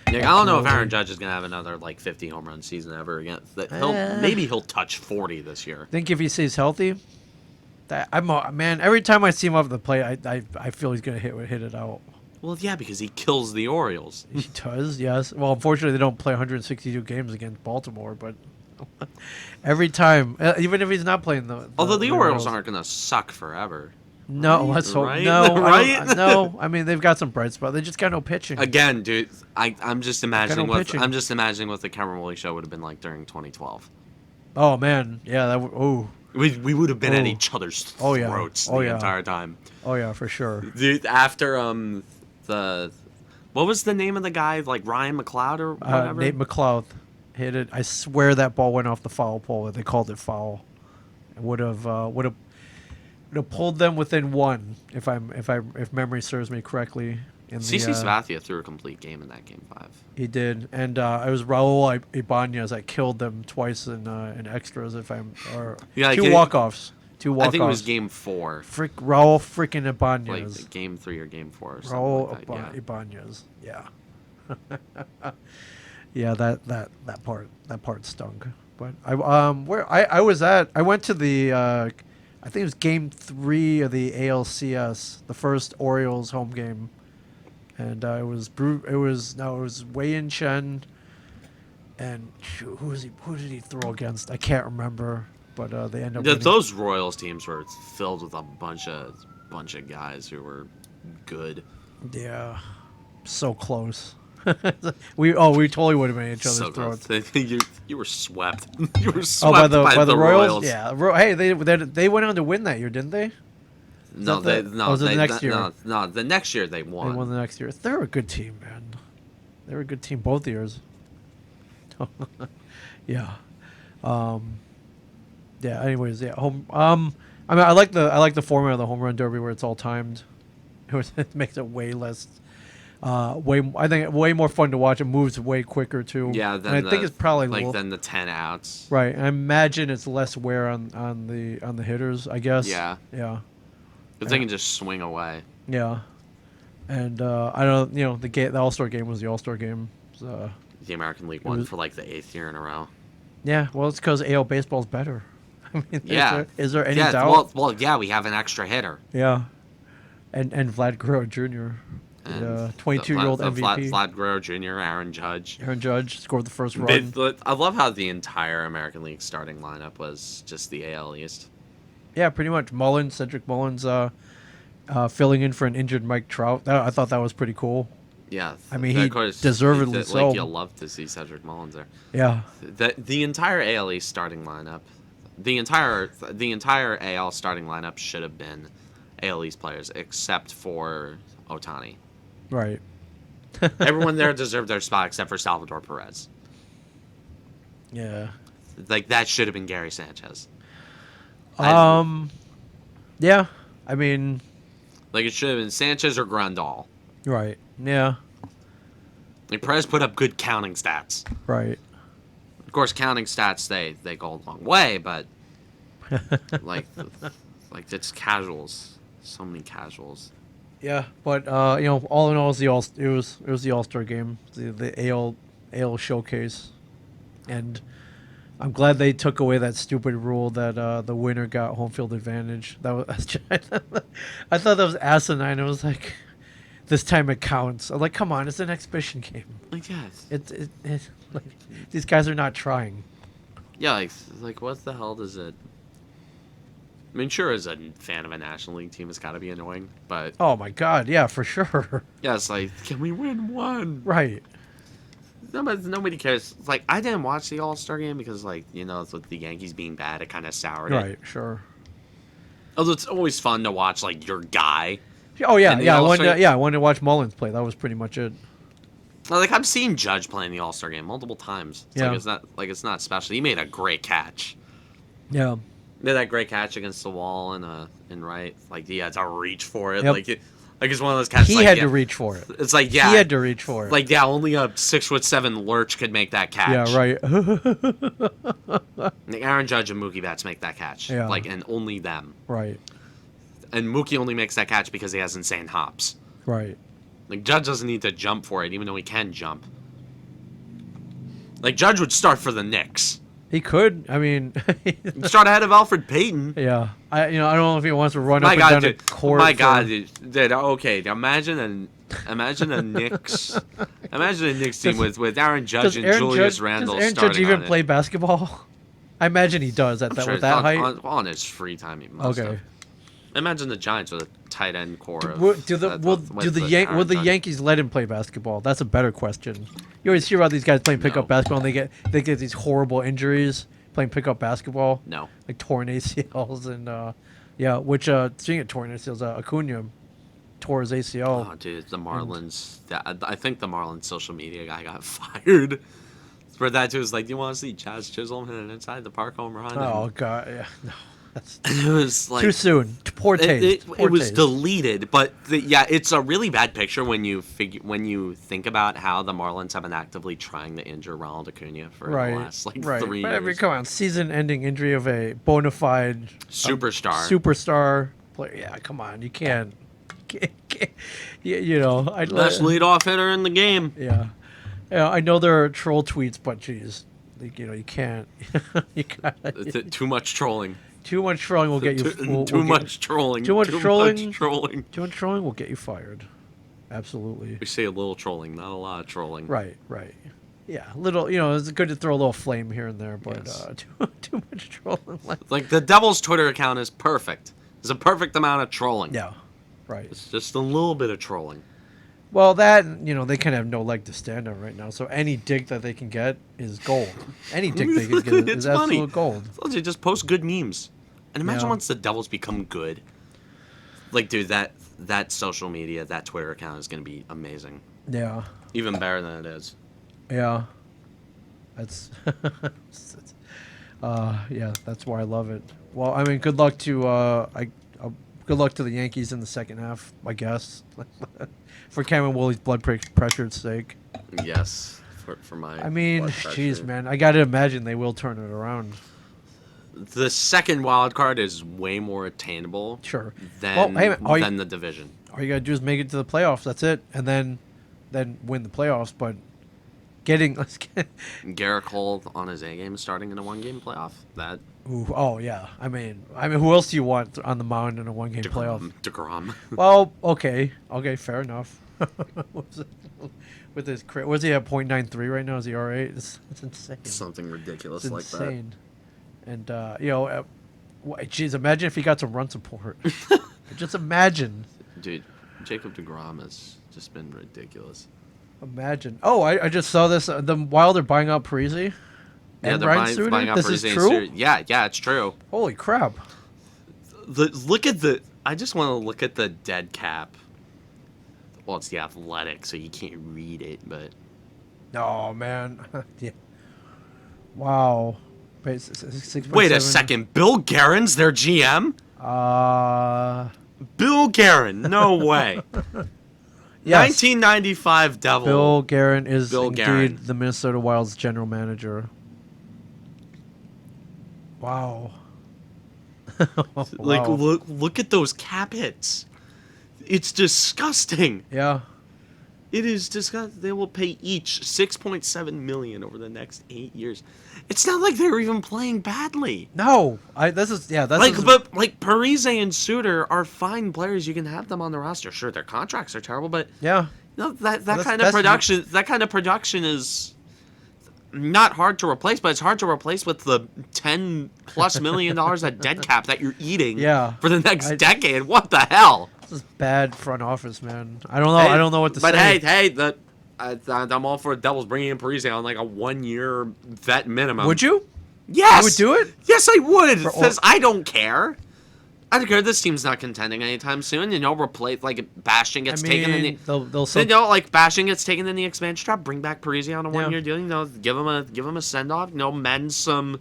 S1: Nick, I don't know if Aaron Judge is gonna have another like 50 home run season ever again. Maybe he'll touch 40 this year.
S2: Think if he stays healthy, man. Every time I see him off the plate, I feel he's gonna hit it out.
S1: Well, yeah, because he kills the Orioles.
S2: He does, yes. Well, unfortunately, they don't play 162 games against Baltimore, but every time, even if he's not playing
S1: Although the Orioles aren't gonna suck forever.
S2: No,
S1: Right?
S2: let's hope.
S1: Right?
S2: No,
S1: Right?
S2: no. I mean, they've got some bright spots. They just got no pitching.
S1: Again, dude, I'm just imagining
S2: no pitching.
S1: what the Cameron Woolley show would have been like during 2012.
S2: Oh man, yeah.
S1: We would have been at
S2: Ooh.
S1: each other's
S2: Oh, yeah.
S1: throats
S2: Oh,
S1: the
S2: yeah.
S1: entire time.
S2: Oh yeah, for sure.
S1: Dude, after what was the name of the guy, like Ryan McLeod or whatever?
S2: Nate McLeod hit it. I swear that ball went off the foul pole. They called it foul. It would have pulled them within one if memory serves me correctly.
S1: CC Sabathia threw a complete game in that game 5.
S2: He did, and it was Raul Ibanez that killed them twice in extras.
S1: Yeah,
S2: two walk-offs.
S1: I think it was game 4.
S2: Raul freaking Ibanez.
S1: Like game 3 or game 4 or something
S2: Raul
S1: like that. Yeah.
S2: Ibanez. Yeah. Yeah, that part stunk. But I went to the I think it was game 3 of the ALCS, the first Orioles home game. And it was Wei Yin Chen, and shoot, who did he throw against? I can't remember, but they ended up winning.
S1: Those Royals teams were filled with a bunch of guys who were good.
S2: Yeah, so close. we totally would have been in each other's
S1: So
S2: throats.
S1: you were swept. You were
S2: Oh,
S1: swept
S2: by the Royals?
S1: Royals.
S2: Yeah. Hey, they went on to win that year, didn't they?
S1: No,
S2: the next year?
S1: No, the next year they won.
S2: They won the next year. They're a good team, man. They were a good team both years. Yeah. Yeah. Anyways, yeah. I mean, I like the format of the home run derby where it's all timed. It makes it way less. I think way more fun to watch. It moves way quicker too.
S1: Yeah,
S2: and
S1: then
S2: I think it's probably
S1: then the 10 outs.
S2: right. I imagine it's less wear on the hitters. I guess.
S1: Yeah,
S2: Yeah.
S1: because they can just swing away.
S2: Yeah. And I don't. The All-Star game was the All-Star game. So,
S1: The American League won
S2: was-
S1: for like the 8th year in a row.
S2: yeah. Well, it's because AL baseball's better. I mean,
S1: Yeah.
S2: Is there any
S1: Yeah,
S2: doubt?
S1: well, yeah, we have an extra hitter.
S2: Yeah. And Vlad Guerrero Jr.
S1: And
S2: The 22-year-old MVP.
S1: Vlad Guerrero Jr., Aaron Judge.
S2: Aaron Judge scored the first run.
S1: But I love how the entire American League starting lineup was just the AL East.
S2: Yeah, pretty much. Cedric Mullins, filling in for an injured Mike Trout. I thought that was pretty cool.
S1: Yeah,
S2: I mean, he
S1: of course,
S2: deservedly so.
S1: Like, you'll love to see Cedric Mullins there.
S2: Yeah.
S1: The entire AL East starting lineup, the entire AL starting lineup should have been AL East players except for Ohtani.
S2: Right.
S1: Everyone there deserved their spot except for Salvador Perez.
S2: Yeah.
S1: Like, that should have been Gary Sanchez.
S2: Yeah. I mean,
S1: Like, it should have been Sanchez or Grandal.
S2: right. Yeah.
S1: Like, Perez put up good counting stats.
S2: Right.
S1: Of course, counting stats, they go a long way, but like it's casuals. So many casuals.
S2: Yeah, but all in all, it was the All-Star game, the AL showcase, and I'm glad they took away that stupid rule that the winner got home field advantage. That was I thought that was asinine. It was like, this time it counts. I'm like, come on, it's an exhibition game.
S1: Like, yes.
S2: It's like, these guys are not trying.
S1: Yeah, like what the hell does it? I mean, sure, as a fan of a National League team, it's got to be annoying, but
S2: Oh my God, yeah, for sure.
S1: yeah, it's like, can we win one?
S2: Right.
S1: Nobody cares. Like, I didn't watch the All-Star game because, like, with the Yankees being bad, it kind of soured it.
S2: Right. Sure.
S1: Although it's always fun to watch, like, your guy.
S2: Oh yeah,
S1: in the
S2: yeah.
S1: All-Star-
S2: I wanted to watch Mullins play. That was pretty much it.
S1: Like, I've seen Judge play in the All-Star game multiple times. It's
S2: Yeah.
S1: it's not special. He made a great catch.
S2: Yeah.
S1: He made that great catch against the wall in right. Like, he had to reach for it.
S2: Yep.
S1: Like it's one of those catches.
S2: He
S1: like,
S2: had
S1: yeah,
S2: to reach for it.
S1: It's like, yeah,
S2: He had to reach for it.
S1: like, yeah, only a 6'7" lurch could make that catch.
S2: Yeah. Right.
S1: Like, Aaron Judge and Mookie Betts make that catch.
S2: Yeah.
S1: Like, and only them.
S2: Right.
S1: And Mookie only makes that catch because he has insane hops.
S2: Right.
S1: Like, Judge doesn't need to jump for it, even though he can jump. Like, Judge would start for the Knicks.
S2: He could. I mean,
S1: He'd start ahead of Alfred Payton.
S2: yeah. I don't know if he wants to run
S1: My
S2: up
S1: God,
S2: and down
S1: dude.
S2: the court.
S1: My
S2: for-
S1: God, dude. Okay, imagine a Knicks. Imagine a Knicks team with Aaron Judge
S2: Does
S1: and
S2: Aaron
S1: Julius
S2: Judge,
S1: Randle
S2: does Aaron
S1: starting
S2: Judge even
S1: on it.
S2: play basketball? I imagine he does at
S1: I'm
S2: that
S1: sure
S2: with that height.
S1: on his free time. He must
S2: Okay.
S1: have. Imagine the Giants with a tight end core. Of,
S2: Do the
S1: Aaron
S2: will the
S1: Judge.
S2: Yankees let him play basketball? That's a better question. You always hear about these guys playing pickup
S1: No.
S2: basketball, and they get these horrible injuries playing pickup basketball,
S1: No.
S2: like torn ACLs and which speaking of torn ACLs, Acuna tore his ACL.
S1: Oh, dude, the Marlins. I think the Marlins social media guy got fired. For that, too, was like, do you want to see Chaz Chisholm hit an inside the park home run?
S2: Oh God, yeah, no, that's
S1: And it was like
S2: too soon. Poor taste. Poor
S1: it was
S2: taste.
S1: deleted, but it's a really bad picture when you think about how the Marlins have been actively trying to injure Ronald Acuna for the last 3
S2: But, I mean,
S1: years.
S2: come on, season-ending injury of a bona fide
S1: Superstar.
S2: player. Yeah, come on, you can't you know,
S1: Best leadoff hitter in the game.
S2: yeah, I know there are troll tweets, but geez, like, you can't. You can't.
S1: Too much trolling.
S2: Too much trolling will get you.
S1: Too much trolling.
S2: Too much trolling.
S1: Too
S2: much trolling will get you fired. Absolutely.
S1: We say a little trolling, not a lot of trolling.
S2: Right. Yeah, little. It's good to throw a little flame here and there, but
S1: Yes.
S2: too much trolling.
S1: Like, the Devil's Twitter account is perfect. There's a perfect amount of trolling.
S2: Yeah. Right.
S1: It's just a little bit of trolling.
S2: Well, that they kind of have no leg to stand on right now. So any dig that they can get is gold. Any dig they can get is
S1: It's funny.
S2: absolute gold.
S1: So just post good memes. And imagine
S2: Yeah.
S1: once the Devils become good. Like, dude, that social media, that Twitter account is going to be amazing.
S2: Yeah.
S1: Even better than it is.
S2: Yeah. That's yeah, that's why I love it. Well, I mean, good luck to good luck to the Yankees in the second half, I guess, for Cameron Woolley's pressure's sake.
S1: Yes, for my
S2: I mean,
S1: blood
S2: jeez,
S1: pressure.
S2: man, I gotta imagine they will turn it around.
S1: The second wild card is way more attainable
S2: Sure. Well,
S1: than
S2: hey, man,
S1: than the division.
S2: all you gotta do is make it to the playoffs. That's it, and then win the playoffs. But getting let's get.
S1: Garrett Cole on his A game starting in a 1-game playoff. That
S2: Ooh, oh yeah. I mean, who else do you want on the mound in a one-game playoff?
S1: DeGrom.
S2: Well, okay, fair enough. What's it- With his was he at .93 right now? Is he all right? It's insane.
S1: Something ridiculous
S2: It's
S1: like that.
S2: insane. And geez, imagine if he got some run support. Just imagine.
S1: Dude, Jacob DeGrom has just been ridiculous.
S2: Imagine. Oh, I just saw this. The Wild are buying out Parisi.
S1: Yeah,
S2: And
S1: they're
S2: Ryan Suter?
S1: buying out
S2: This
S1: Parise
S2: is
S1: and
S2: true?
S1: Suter. Yeah, it's true.
S2: Holy crap!
S1: Look at the. I just want to look at the dead cap. Well, it's the Athletic, so you can't read it, but
S2: Oh man. Yeah. Wow. Wait, 6.7.
S1: wait a second. Bill Guerin's their GM? Bill Guerin? No way.
S2: Yes.
S1: 1995 Devil.
S2: Bill Guerin is
S1: Bill
S2: indeed
S1: Guerin.
S2: the Minnesota Wild's general manager. Wow.
S1: Like,
S2: Wow.
S1: look at those cap hits. It's disgusting.
S2: Yeah.
S1: It is disgusting. They will pay each $6.7 million over the next 8 years. It's not like they're even playing badly.
S2: No. That's
S1: But Parise and Suter are fine players. You can have them on the roster. Sure, their contracts are terrible, but
S2: yeah.
S1: that
S2: that's-
S1: kind of
S2: that's-
S1: production. That kind of production is not hard to replace, but it's hard to replace with the $10+ million that dead cap that you're eating.
S2: Yeah.
S1: For the next decade. What the hell?
S2: This is bad front office, man. I don't know. I don't know what to
S1: but
S2: say.
S1: hey, I'm all for Devils bringing in Parise on like a 1-year vet minimum.
S2: Would you?
S1: Yes.
S2: You would do it?
S1: Yes, I would.
S2: For
S1: Because I don't care. I don't care. This team's not contending anytime soon. Replace Bastion gets taken in the.
S2: they'll still,
S1: Bastion gets taken in the expansion trap. Bring back Parise on a 1-year deal. Give him a send off. Mend some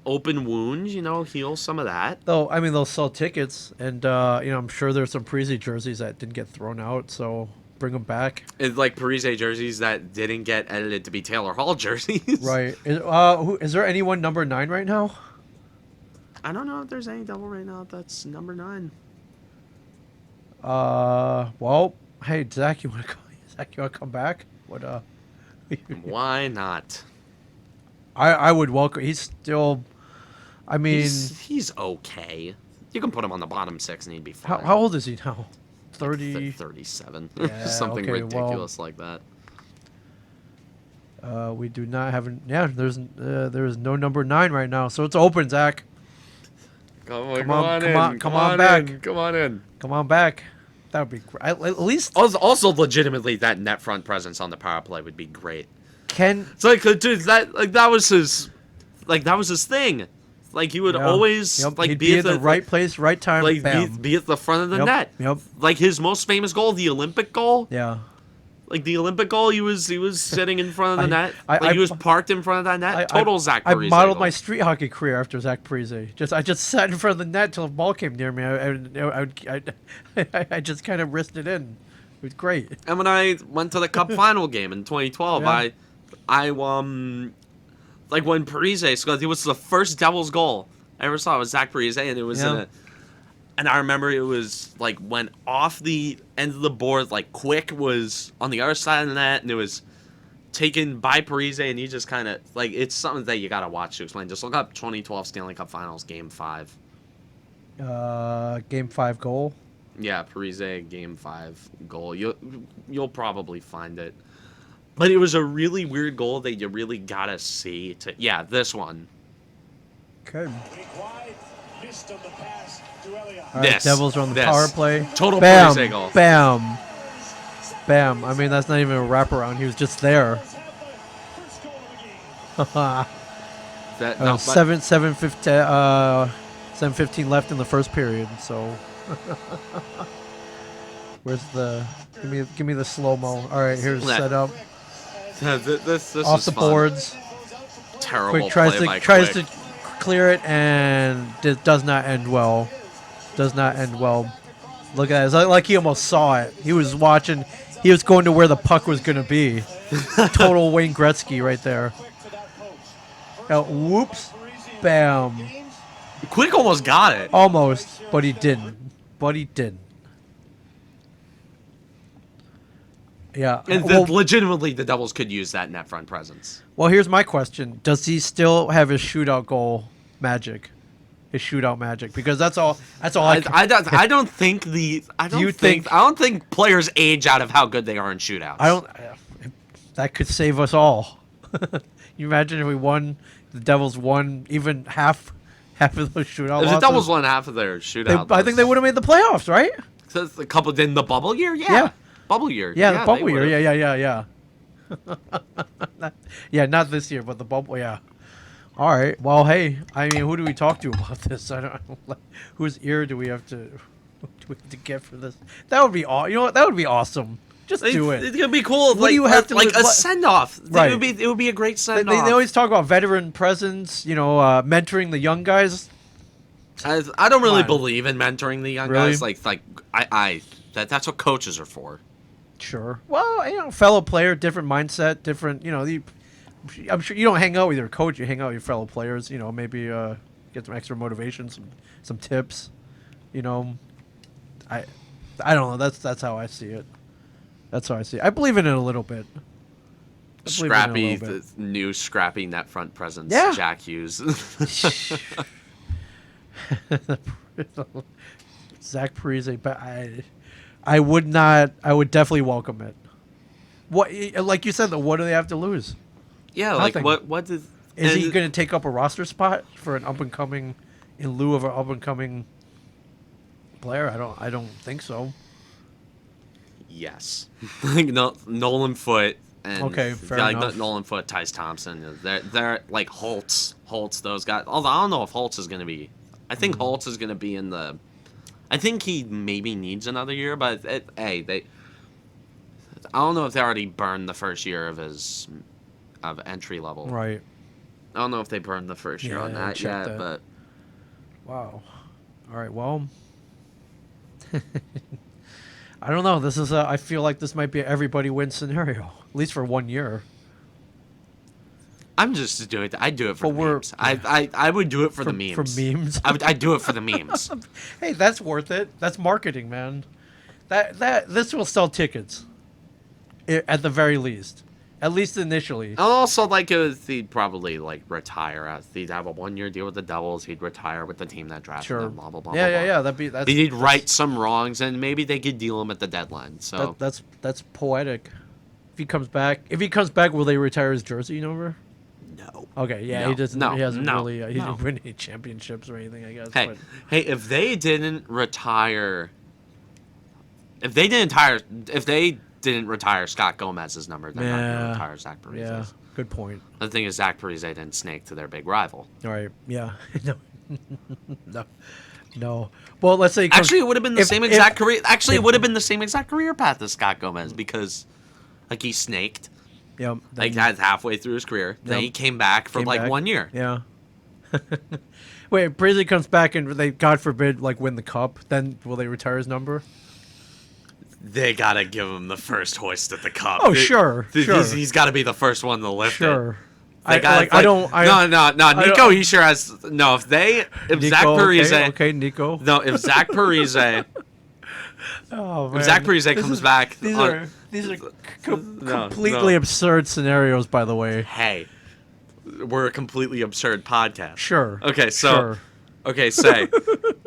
S1: open wounds. Heal some of that.
S2: they'll sell tickets, and I'm sure there's some Parisi jerseys that didn't get thrown out, so bring them back.
S1: It's like Parise jerseys that didn't get edited to be Taylor Hall jerseys.
S2: Right. Is there anyone number 9 right now?
S1: I don't know if there's any Devil right now that's number 9.
S2: Well, hey Zach, you want to come back? What?
S1: Why not?
S2: I would welcome. He's still. I mean,
S1: He's okay. You can put him on the bottom 6 and he'd be fine.
S2: how old is he now? 30.
S1: 37.
S2: Yeah,
S1: Something
S2: okay,
S1: ridiculous like that.
S2: We do not have. There is no number 9 right now, so it's open, Zach. Come on back.
S1: Come on in.
S2: Come on back. That would be great. At least
S1: Also, legitimately, that net front presence on the power play would be great.
S2: Ken.
S1: It's like, dude, that was his thing. Like, he would always
S2: he'd
S1: be
S2: at the right place, right time.
S1: like
S2: Bam.
S1: be at the front of the net.
S2: Yep.
S1: Like his most famous goal, the Olympic goal.
S2: Yeah.
S1: Like the Olympic goal, he was sitting in front of the net. He was parked in front of that net. Total Zach
S2: I
S1: Parise
S2: modeled
S1: goal.
S2: my street hockey career after Zach Parise. I just sat in front of the net till the ball came near me. I just kind of risked it in. It was great.
S1: And when I went to the Cup final game in 2012,
S2: Yeah.
S1: I like when Parise scored, it was the first Devils goal I ever saw. It was Zach Parise, and it was and I remember it was like went off the end of the board, like Quick was on the other side of the net, and it was taken by Parise, and he just kind of like it's something that you gotta watch to explain. Just look up 2012 Stanley Cup Finals Game 5.
S2: Game 5 goal.
S1: Yeah, Parise Game 5 goal. You'll probably find it. But it was a really weird goal that you really gotta see. This one.
S2: Okay.
S3: All
S2: All right, Devils are on the power play.
S1: Total
S2: Bam,
S1: Parise goal.
S2: bam, bam. I mean, that's not even a wraparound. He was just there.
S1: No,
S2: 7:15 left in the first period. So, where's the? Give me the slow mo. All right, here's the setup.
S1: This
S2: off
S1: is
S2: the
S1: fun.
S2: boards.
S1: Terrible
S2: Quick tries
S1: play by
S2: to
S1: Quick.
S2: clear it, and it does not end well. Does not end well. Look at that. It's like he almost saw it. He was watching. He was going to where the puck was going to be. Total Wayne Gretzky right there. Whoops. Bam.
S1: Quick almost got it.
S2: Almost, but he didn't. But he didn't. Yeah.
S1: And legitimately, the Devils could use that net front presence.
S2: Well, here's my question: does he still have his shootout goal magic? His shootout magic, because that's all. That's all.
S1: I don't think the. I don't think players age out of how good they are in shootouts.
S2: I don't. That could save us all. You imagine if we won, the Devils won even half of those shootout
S1: If
S2: losses.
S1: the Devils won half of their shootout,
S2: I think they would have made the playoffs, right?
S1: A couple in the bubble year,
S2: Yeah.
S1: Bubble year,
S2: Yeah, the bubble year.
S1: would've.
S2: Yeah. Yeah, not this year, but the bubble. Yeah. All right. Well, hey, I mean, who do we talk to about this? I don't. Whose ear do we have to get for this? That would be You know what? That would be awesome. Just do it.
S1: It's gonna be cool.
S2: What do you have to
S1: like
S2: lose?
S1: a send off?
S2: Right.
S1: It would be a great
S2: They,
S1: send
S2: they
S1: off.
S2: always talk about veteran presence. Mentoring the young guys.
S1: I don't really
S2: Come on.
S1: believe in mentoring the young
S2: Really?
S1: guys. That's what coaches are for.
S2: Sure. Well, fellow player, different mindset, different. I'm sure you don't hang out with your coach. You hang out with your fellow players. Maybe get some extra motivation, some tips. I don't know. That's how I see it. That's how I see it. I believe in it a little bit.
S1: The new scrappy net front presence.
S2: Yeah.
S1: Jack Hughes.
S2: Zach Parise, but I would not. I would definitely welcome it. What, like you said, what do they have to lose?
S1: Yeah,
S2: Nothing.
S1: like what does
S2: Is he going to take up a roster spot for an up and coming, in lieu of an up and coming player? I don't think so.
S1: Yes. Nolan Foote and
S2: Okay, fair enough.
S1: Nolan Foote, Tice Thompson. They're like Holtz, those guys. Although I don't know if Holtz is going to be. I think Holtz is going to be in the. I think he maybe needs another year, but I don't know if they already burned the first year of entry level.
S2: Right.
S1: I don't know if they burned the first year on that
S2: check
S1: yet,
S2: that.
S1: but
S2: Wow. All right. Well. I don't know. This is I feel like this might be an everybody wins scenario, at least for 1 year.
S1: I'm just doing it. I do it for
S2: But
S1: the
S2: we're-
S1: memes. I would do it for the memes.
S2: For memes.
S1: I'd do it for the memes.
S2: Hey, that's worth it. That's marketing, man. This will sell tickets, at the very least, at least initially.
S1: Also, he'd probably retire. He'd have a 1 year deal with the Devils. He'd retire with the team that drafted
S2: Sure.
S1: him. Blah blah blah.
S2: Yeah,
S1: blah,
S2: yeah,
S1: blah.
S2: yeah.
S1: He'd right some wrongs, and maybe they could deal him at the deadline. So
S2: That's poetic. If he comes back, will they retire his jersey number?
S1: no.
S2: Okay, yeah,
S1: No,
S2: he doesn't.
S1: no,
S2: he hasn't
S1: no,
S2: really. He
S1: no.
S2: didn't win any championships or anything, I guess.
S1: Hey,
S2: but
S1: if they didn't retire Scott Gomez's number, they're not going to retire Zach Parise's.
S2: yeah, good point.
S1: The thing is, Zach Parise didn't snake to their big rival.
S2: All right, yeah, no. Well, let's say
S1: Actually, it would have been the same exact career. Actually,
S2: if-
S1: it would have been the same exact career path as Scott Gomez because, he snaked
S2: Yeah,
S1: halfway through his career. Then
S2: Yep.
S1: he came back for
S2: Came back.
S1: 1 year.
S2: Yeah. Wait, Parise comes back and they, God forbid, win the cup. Then will they retire his number?
S1: They gotta give him the first hoist at the cup.
S2: Oh, sure.
S1: He's got to be the first one to lift it.
S2: Sure.
S1: No,
S2: don't.
S1: Nico, he sure has. No, if Zach Parise,
S2: Okay, Nico.
S1: no, if Zach Parise,
S2: Oh man.
S1: if Zach Parise comes back,
S2: These are
S1: No,
S2: completely
S1: no.
S2: absurd scenarios, by the way.
S1: hey, we're a completely absurd podcast.
S2: Sure.
S1: Okay, so say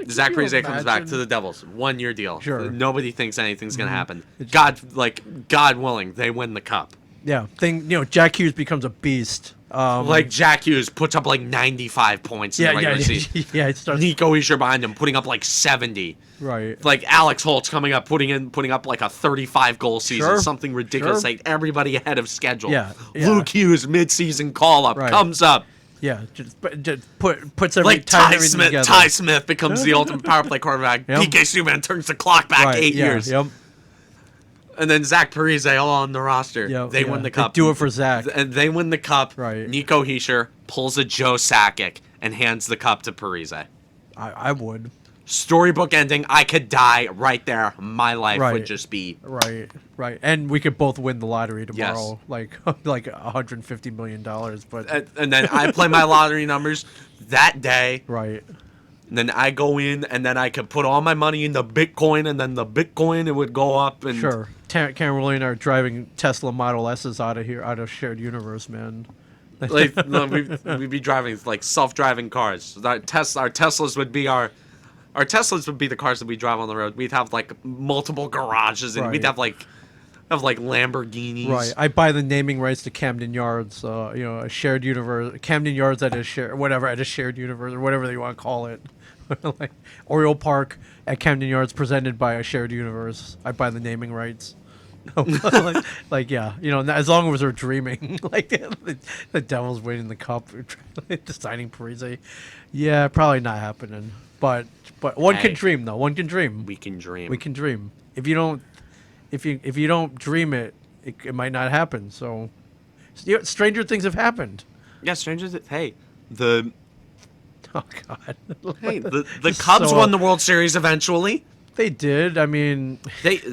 S1: Zach
S2: you
S1: Parise comes back
S2: imagine?
S1: to the Devils, 1 year deal.
S2: Sure.
S1: Nobody thinks anything's gonna happen.
S2: It's-
S1: God willing, they win the cup.
S2: Yeah. Jack Hughes becomes a beast.
S1: Jack Hughes puts up 95 points in the regular season.
S2: yeah. It starts
S1: Nico Hischier behind him, putting up 70.
S2: right.
S1: Alex Holtz coming up, putting up a 35 goal season,
S2: Sure.
S1: something ridiculous.
S2: Sure.
S1: Everybody ahead of schedule.
S2: Yeah.
S1: Luke Hughes mid-season call up
S2: Right.
S1: comes up.
S2: Yeah. Just puts every ties
S1: Ty
S2: everything
S1: Smith.
S2: together.
S1: Ty Smith becomes the ultimate power play quarterback.
S2: Yep.
S1: PK Subban turns the clock back
S2: Right,
S1: 8
S2: yeah,
S1: years.
S2: Yep.
S1: And then Zach Parise all on the roster.
S2: Yeah,
S1: They win the cup.
S2: They do it for Zach.
S1: And they win the cup.
S2: Right.
S1: Nico Hischier pulls a Joe Sakic and hands the cup to Parise.
S2: I would.
S1: Storybook ending. I could die right there. My life
S2: Right.
S1: would just be...
S2: Right. And we could both win the lottery tomorrow.
S1: Yes.
S2: Like $150 million. But
S1: And then I play my lottery numbers that day.
S2: right.
S1: And then I go in, and then I could put all my money into Bitcoin, and then the Bitcoin, it would go up. And
S2: Sure. Cameron are driving Tesla Model S's out of here, out of shared universe, man.
S1: Like, no, we'd be driving, like, self-driving cars. Our Teslas would be our Teslas would be the cars that we drive on the road. We'd have, like, multiple garages, and we'd
S2: Right.
S1: have like Lamborghinis.
S2: Right. I buy the naming rights to Camden Yards, a shared universe. Camden Yards at a shared universe, or whatever you want to call it. Like Oriole Park at Camden Yards, presented by a shared universe. I buy the naming rights. Yeah, as long as we're dreaming, like the Devil's winning the cup, deciding Parise. Yeah, probably not happening. But one can dream, though. One can dream.
S1: We can dream.
S2: We can dream. If you don't dream it, it might not happen. So, stranger things have happened.
S1: Yeah, strangers. Hey, the
S2: Oh God.
S1: Cubs
S2: So-
S1: won the World Series eventually.
S2: They did. I mean,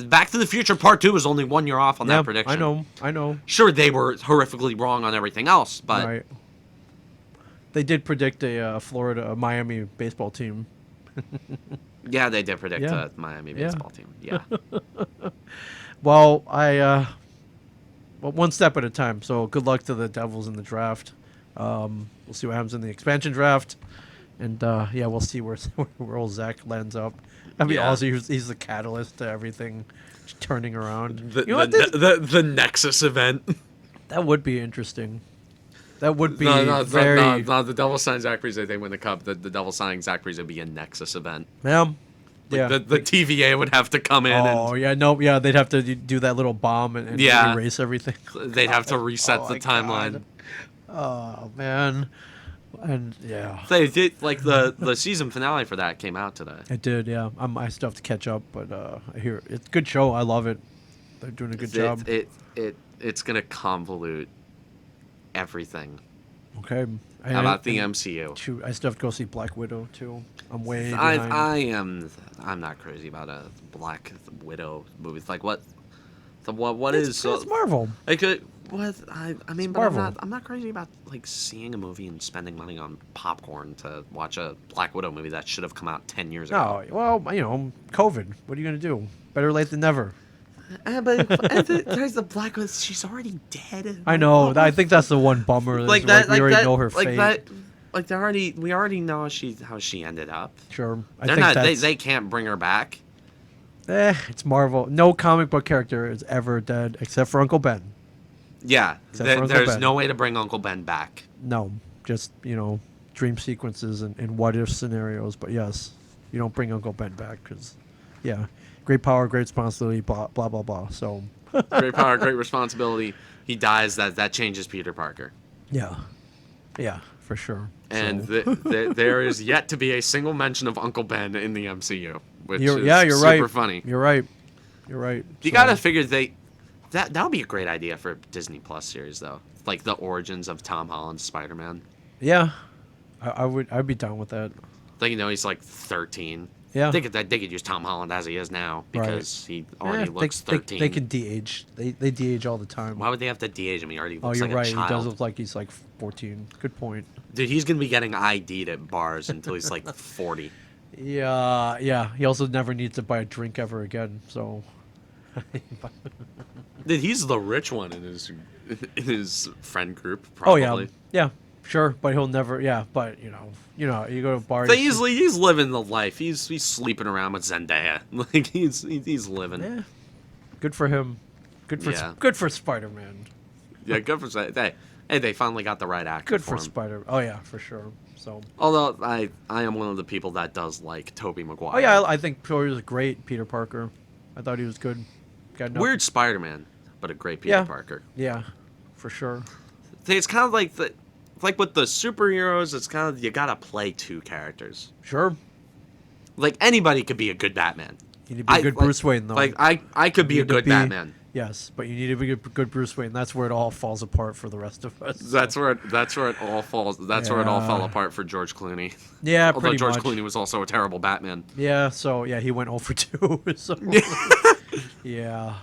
S1: Back to the Future Part 2 was only 1 year off on
S2: yeah,
S1: that prediction.
S2: I know.
S1: Sure, they were horrifically wrong on everything else, but
S2: Right. They did predict a Miami baseball team.
S1: yeah, they did predict
S2: Yeah.
S1: a Miami
S2: Yeah.
S1: baseball team. Yeah.
S2: Well, one step at a time. So good luck to the Devils in the draft. We'll see what happens in the expansion draft, and we'll see where old Zach lands up. I mean,
S1: Yeah.
S2: also he's the catalyst to everything turning around.
S1: The,
S2: You know what, this-
S1: the Nexus event.
S2: That would be interesting. That would be
S1: No,
S2: very.
S1: the Devil signing Zach Parise, they win the cup. The Devil signing Zach Parise would be a Nexus event.
S2: Ma'am.
S1: Like,
S2: Yeah.
S1: The TVA would have to come in
S2: Oh yeah, no, yeah, they'd have to do that little bomb and
S1: Yeah.
S2: erase everything.
S1: and they'd have to reset
S2: Oh
S1: the
S2: my
S1: timeline.
S2: God. Oh man, and yeah,
S1: They did like the season finale for that came out today.
S2: it did. Yeah, I still have to catch up, but I hear it's a good show. I love it. They're doing a good job.
S1: It's gonna convolute everything
S2: Okay.
S1: How about the
S2: and
S1: MCU.
S2: shoot, I still have to go see Black Widow too. I'm way behind.
S1: I'm not crazy about a Black Widow movie. It's like what
S2: it's Marvel.
S1: like what I mean,
S2: It's
S1: but
S2: Marvel.
S1: I'm not crazy about like seeing a movie and spending money on popcorn to watch a Black Widow movie that should have come out 10 years ago.
S2: No, well, COVID. What are you gonna do? Better late than never.
S1: But there's the Black Widow. She's already dead.
S2: I know. I think that's the one bummer.
S1: Like
S2: is,
S1: that.
S2: we already
S1: that,
S2: know her
S1: like
S2: fate.
S1: that. Like we already know how she ended up.
S2: Sure. I
S1: They're
S2: think
S1: not.
S2: that's,
S1: They can't bring her back.
S2: it's Marvel. No comic book character is ever dead except for Uncle Ben.
S1: Yeah.
S2: Except for Uncle
S1: There's
S2: Ben.
S1: no way to bring Uncle Ben back.
S2: No, just dream sequences and what if scenarios. But yes, you don't bring Uncle Ben back because, yeah, great power, great responsibility. Blah blah blah blah. So.
S1: Great power, great responsibility. He dies. That changes Peter Parker.
S2: Yeah. Yeah, for sure.
S1: And
S2: So-
S1: there is yet to be a single mention of Uncle Ben in the MCU, which
S2: you're
S1: is
S2: right.
S1: super funny.
S2: You're right. You're right.
S1: You
S2: So-
S1: gotta figure that would be a great idea for a Disney Plus series though, like the origins of Tom Holland's Spider-Man.
S2: Yeah, I'd be down with that.
S1: Like he's like 13.
S2: Yeah.
S1: They could use Tom Holland as he is now because he already looks
S2: they,
S1: 13.
S2: They can de-age. They de-age all the time.
S1: Why would they have to de-age him? He already
S2: Oh,
S1: looks
S2: you're
S1: like
S2: right.
S1: a
S2: He
S1: child.
S2: does look like he's like 14. Good point.
S1: Dude, he's gonna be getting ID'd at bars until he's like 40.
S2: Yeah. He also never needs to buy a drink ever again. So.
S1: Dude, he's the rich one in his friend group.
S2: Oh
S1: Probably.
S2: yeah. Sure, but he'll never. Yeah, but you go to a bar.
S1: But he's living the life. He's sleeping around with Zendaya. Like he's living.
S2: Yeah. Good for him. Good for Spider-Man.
S1: Yeah, good for Zendaya. Hey, they finally got the right actor.
S2: Good for
S1: him.
S2: Spider. Oh yeah, for sure. So.
S1: Although I am one of the people that does like Tobey Maguire.
S2: Oh yeah, I think Tobey was great. Peter Parker. I thought he was good. Got no-
S1: Weird Spider-Man, but a great Peter
S2: Yeah.
S1: Parker.
S2: Yeah, for sure.
S1: It's kind of like like with the superheroes. It's kind of you gotta play two characters.
S2: Sure.
S1: Like anybody could be a good Batman.
S2: You need to be a good Bruce Wayne, though.
S1: Like I could be a good Batman.
S2: Yes, but you need to be a good Bruce Wayne. That's where it all falls apart for the rest of us.
S1: That's where it all falls. That's where it all fell apart for George Clooney.
S2: Yeah,
S1: Although George
S2: much.
S1: Clooney was also a terrible Batman.
S2: Yeah, so yeah, he went 0 for 2. So yeah.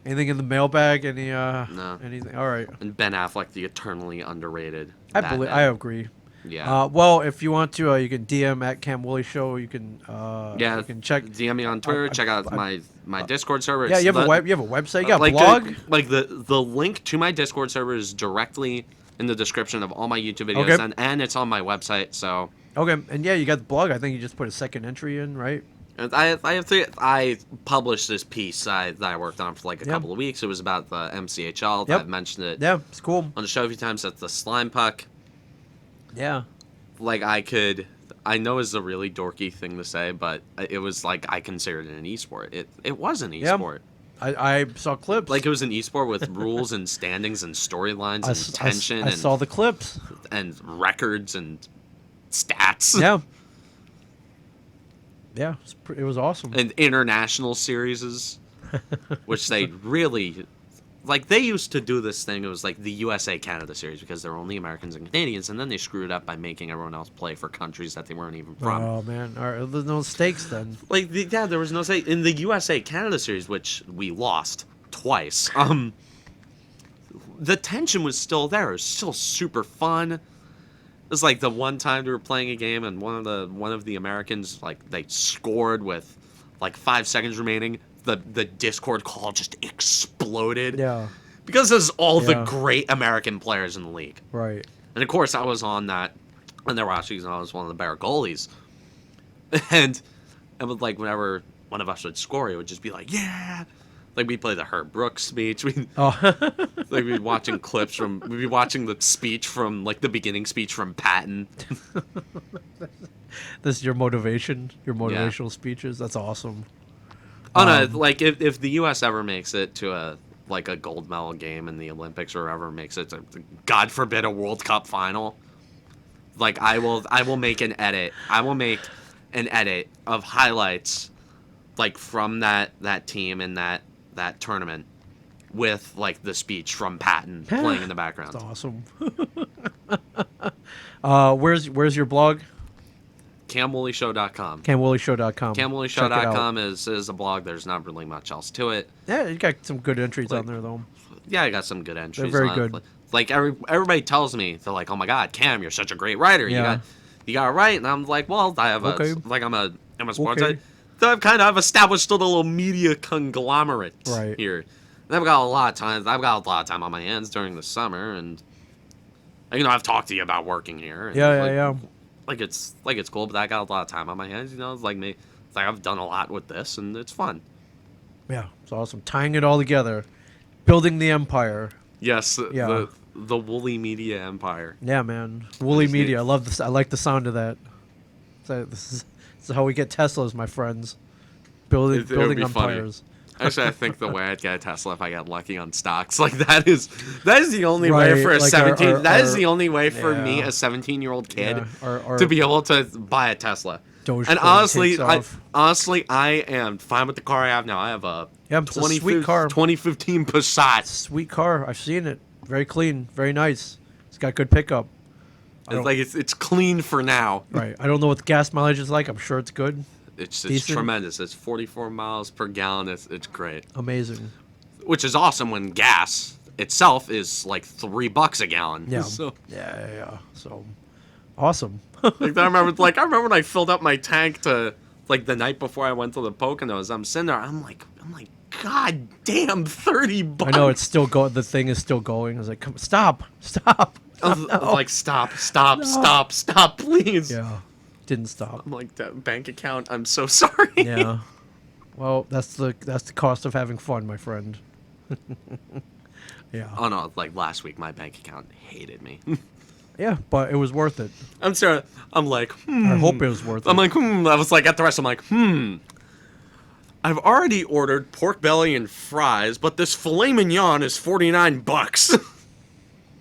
S2: Anything in the mailbag?
S1: No.
S2: Anything? All right.
S1: And Ben Affleck, the eternally underrated.
S2: I agree.
S1: Yeah.
S2: Well, if you want to, you can DM at Cam Woolley Show. You can you can check.
S1: DM me on Twitter. Check out my Discord server.
S2: Yeah, you have a website. You got a blog.
S1: The link to my Discord server is directly in the description of all my YouTube videos, and it's on my website. So
S2: okay, and yeah, you got the blog. I think you just put a second entry in, right?
S1: I published this piece that I worked on for like a couple of weeks. It was about the MCHL. I've mentioned it.
S2: Yeah, it's cool
S1: On the show a few times. That's the slime puck.
S2: Yeah.
S1: Like I know it's a really dorky thing to say, but it was like I considered it an esport. It was an esport.
S2: I saw clips.
S1: Like it was an esport with rules and standings and storylines and tension.
S2: I saw the clips.
S1: And records and stats.
S2: Yeah. Yeah, it was awesome.
S1: And international series, which they really... Like, they used to do this thing. It was like the USA-Canada series because there were only Americans and Canadians, and then they screwed it up by making everyone else play for countries that they weren't even from.
S2: Oh, man. All right, there's no stakes then.
S1: Like, there was no stake. In the USA-Canada series, which we lost twice, the tension was still there. It was still super fun. It was like the one time we were playing a game, and one of the Americans, like, they scored with, like, 5 seconds remaining. The Discord call just exploded.
S2: Yeah.
S1: Because there's all the great American players in the league.
S2: Right.
S1: And of course I was on that and they were actually I was one of the better goalies. And it was like whenever one of us would score, it would just be like, yeah. Like we'd play the Herb Brooks speech. Like we'd be watching we'd be watching the speech from like the beginning speech from Patton.
S2: This is your motivational speeches. That's awesome.
S1: Oh no! Like if the U.S. ever makes it to a gold medal game in the Olympics or ever makes it to, God forbid, a World Cup final, like I will make an edit. I will make an edit of highlights, like from that team and that tournament, with like the speech from Patton playing in the background.
S2: That's awesome. Where's your blog?
S1: CamWoolleyShow.com.
S2: CamWoolleyShow.com.
S1: CamWoolleyShow.com is a blog. There's not really much else to it.
S2: Yeah, you got some good entries on there, though.
S1: Yeah, I got some good entries.
S2: They're very good.
S1: Like everybody tells me, they're like, "Oh my God, Cam, you're such a great writer.
S2: Yeah.
S1: You got it right." And I'm like, "Well, I have I'm a sports
S2: Okay.
S1: So I've established a little media conglomerate here. And I've got a lot of time. I've got a lot of time on my hands during the summer, and I've talked to you about working here. And
S2: Yeah.
S1: Like it's cool, but I got a lot of time on my hands. It's like me. It's like I've done a lot with this, and it's fun.
S2: Yeah, it's awesome. Tying it all together, building the empire.
S1: Yes, the Woolley Media Empire.
S2: Yeah, man, Woolley Media. I love this. I like the sound of that. So this is how we get Teslas, my friends. Building empires.
S1: Actually, I think the way I'd get a Tesla if I got lucky on stocks, like that is the only way for a 17. That is the only way for me, a 17-year-old kid, to be able to buy a Tesla. And honestly, I am fine with the car I have now. I have a
S2: it's a sweet car.
S1: 2015 Passat.
S2: Sweet car. I've seen it. Very clean. Very nice. It's got good pickup.
S1: It's clean for now.
S2: Right. I don't know what the gas mileage is like. I'm sure it's good.
S1: It's tremendous. It's 44 miles per gallon. It's great.
S2: Amazing.
S1: Which is awesome when gas itself is like $3 a gallon.
S2: Yeah.
S1: So.
S2: Yeah. So awesome.
S1: I remember when I filled up my tank to like the night before I went to the Poconos. I'm sitting there. I'm like, God damn, $30.
S2: I know it's still going. The thing is still going. I was like, come, stop.
S1: I was like, stop, please.
S2: Yeah. Didn't stop.
S1: I'm like, that bank account, I'm so sorry.
S2: Yeah. Well, that's the cost of having fun, my friend. Yeah.
S1: Oh no, like last week my bank account hated me.
S2: Yeah, but it was worth it.
S1: I'm sorry. I'm like,
S2: I hope it was worth it.
S1: I'm like, I was like, at the rest, I'm like, I've already ordered pork belly and fries, but this filet mignon is $49.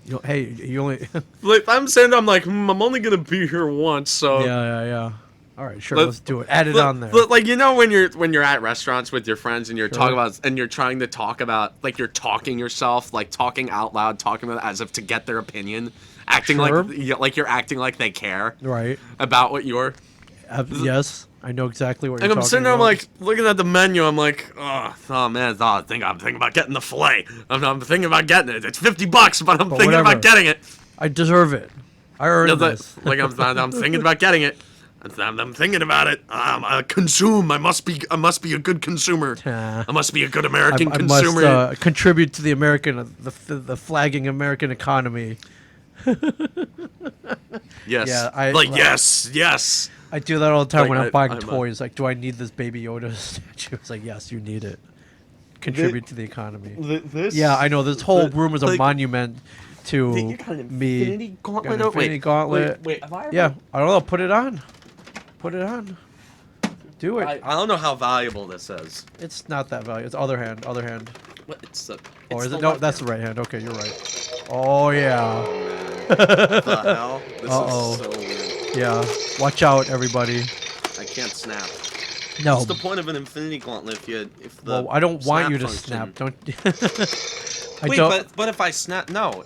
S2: You only.
S1: Like, I'm saying, I'm like, I'm only gonna be here once, so.
S2: Yeah. All right, sure. Let's do it. Add it on there.
S1: Like when you're at restaurants with your friends and you're
S2: Sure.
S1: talking about and you're trying to talk about like you're talking yourself, like talking out loud, talking about as if to get their opinion, acting
S2: Sure.
S1: like you're acting like they care
S2: Right.
S1: about what you're.
S2: Yes, I know exactly what
S1: And
S2: you're
S1: I'm
S2: talking
S1: sitting there, I'm
S2: about.
S1: like looking at the menu. I'm like, oh man, I'm thinking about getting the fillet. I'm thinking about getting it. It's $50, but I'm thinking
S2: whatever.
S1: about getting it.
S2: I deserve it. I earned this.
S1: Like I'm thinking about getting it. I'm thinking about it. Consume. I must be a good consumer. I must be a good American
S2: I
S1: consumer.
S2: must contribute to the the flagging American economy.
S1: Yes.
S2: Yeah,
S1: yes.
S2: I do that all the time
S1: Like,
S2: when I'm buying
S1: I'm
S2: toys. Like, do I need this Baby Yoda statue? It's like, yes, you need it. Contribute to the economy.
S1: This.
S2: Yeah, I know. This whole room is a
S1: like-
S2: monument to
S1: You got an
S2: me.
S1: Infinity Gauntlet.
S2: Got an Infinity Gauntlet.
S1: Wait. Have I ever,
S2: Yeah, I don't know. Put it on. Put it on. Do it.
S1: I don't know how valuable this is.
S2: It's not that valuable. It's other hand. Other hand.
S1: What? It's
S2: Or
S1: it's
S2: is
S1: the
S2: it? No,
S1: left
S2: that's the
S1: hand.
S2: right hand. Okay, you're right. Oh yeah.
S1: What the hell? This
S2: Uh-oh.
S1: is so weird.
S2: Yeah. Watch out, everybody.
S1: I can't snap.
S2: No.
S1: What's the point of an Infinity Gauntlet if the
S2: Well, I don't want you to
S1: function-
S2: snap. Don't. I
S1: Wait,
S2: don't.
S1: but if I snap, no,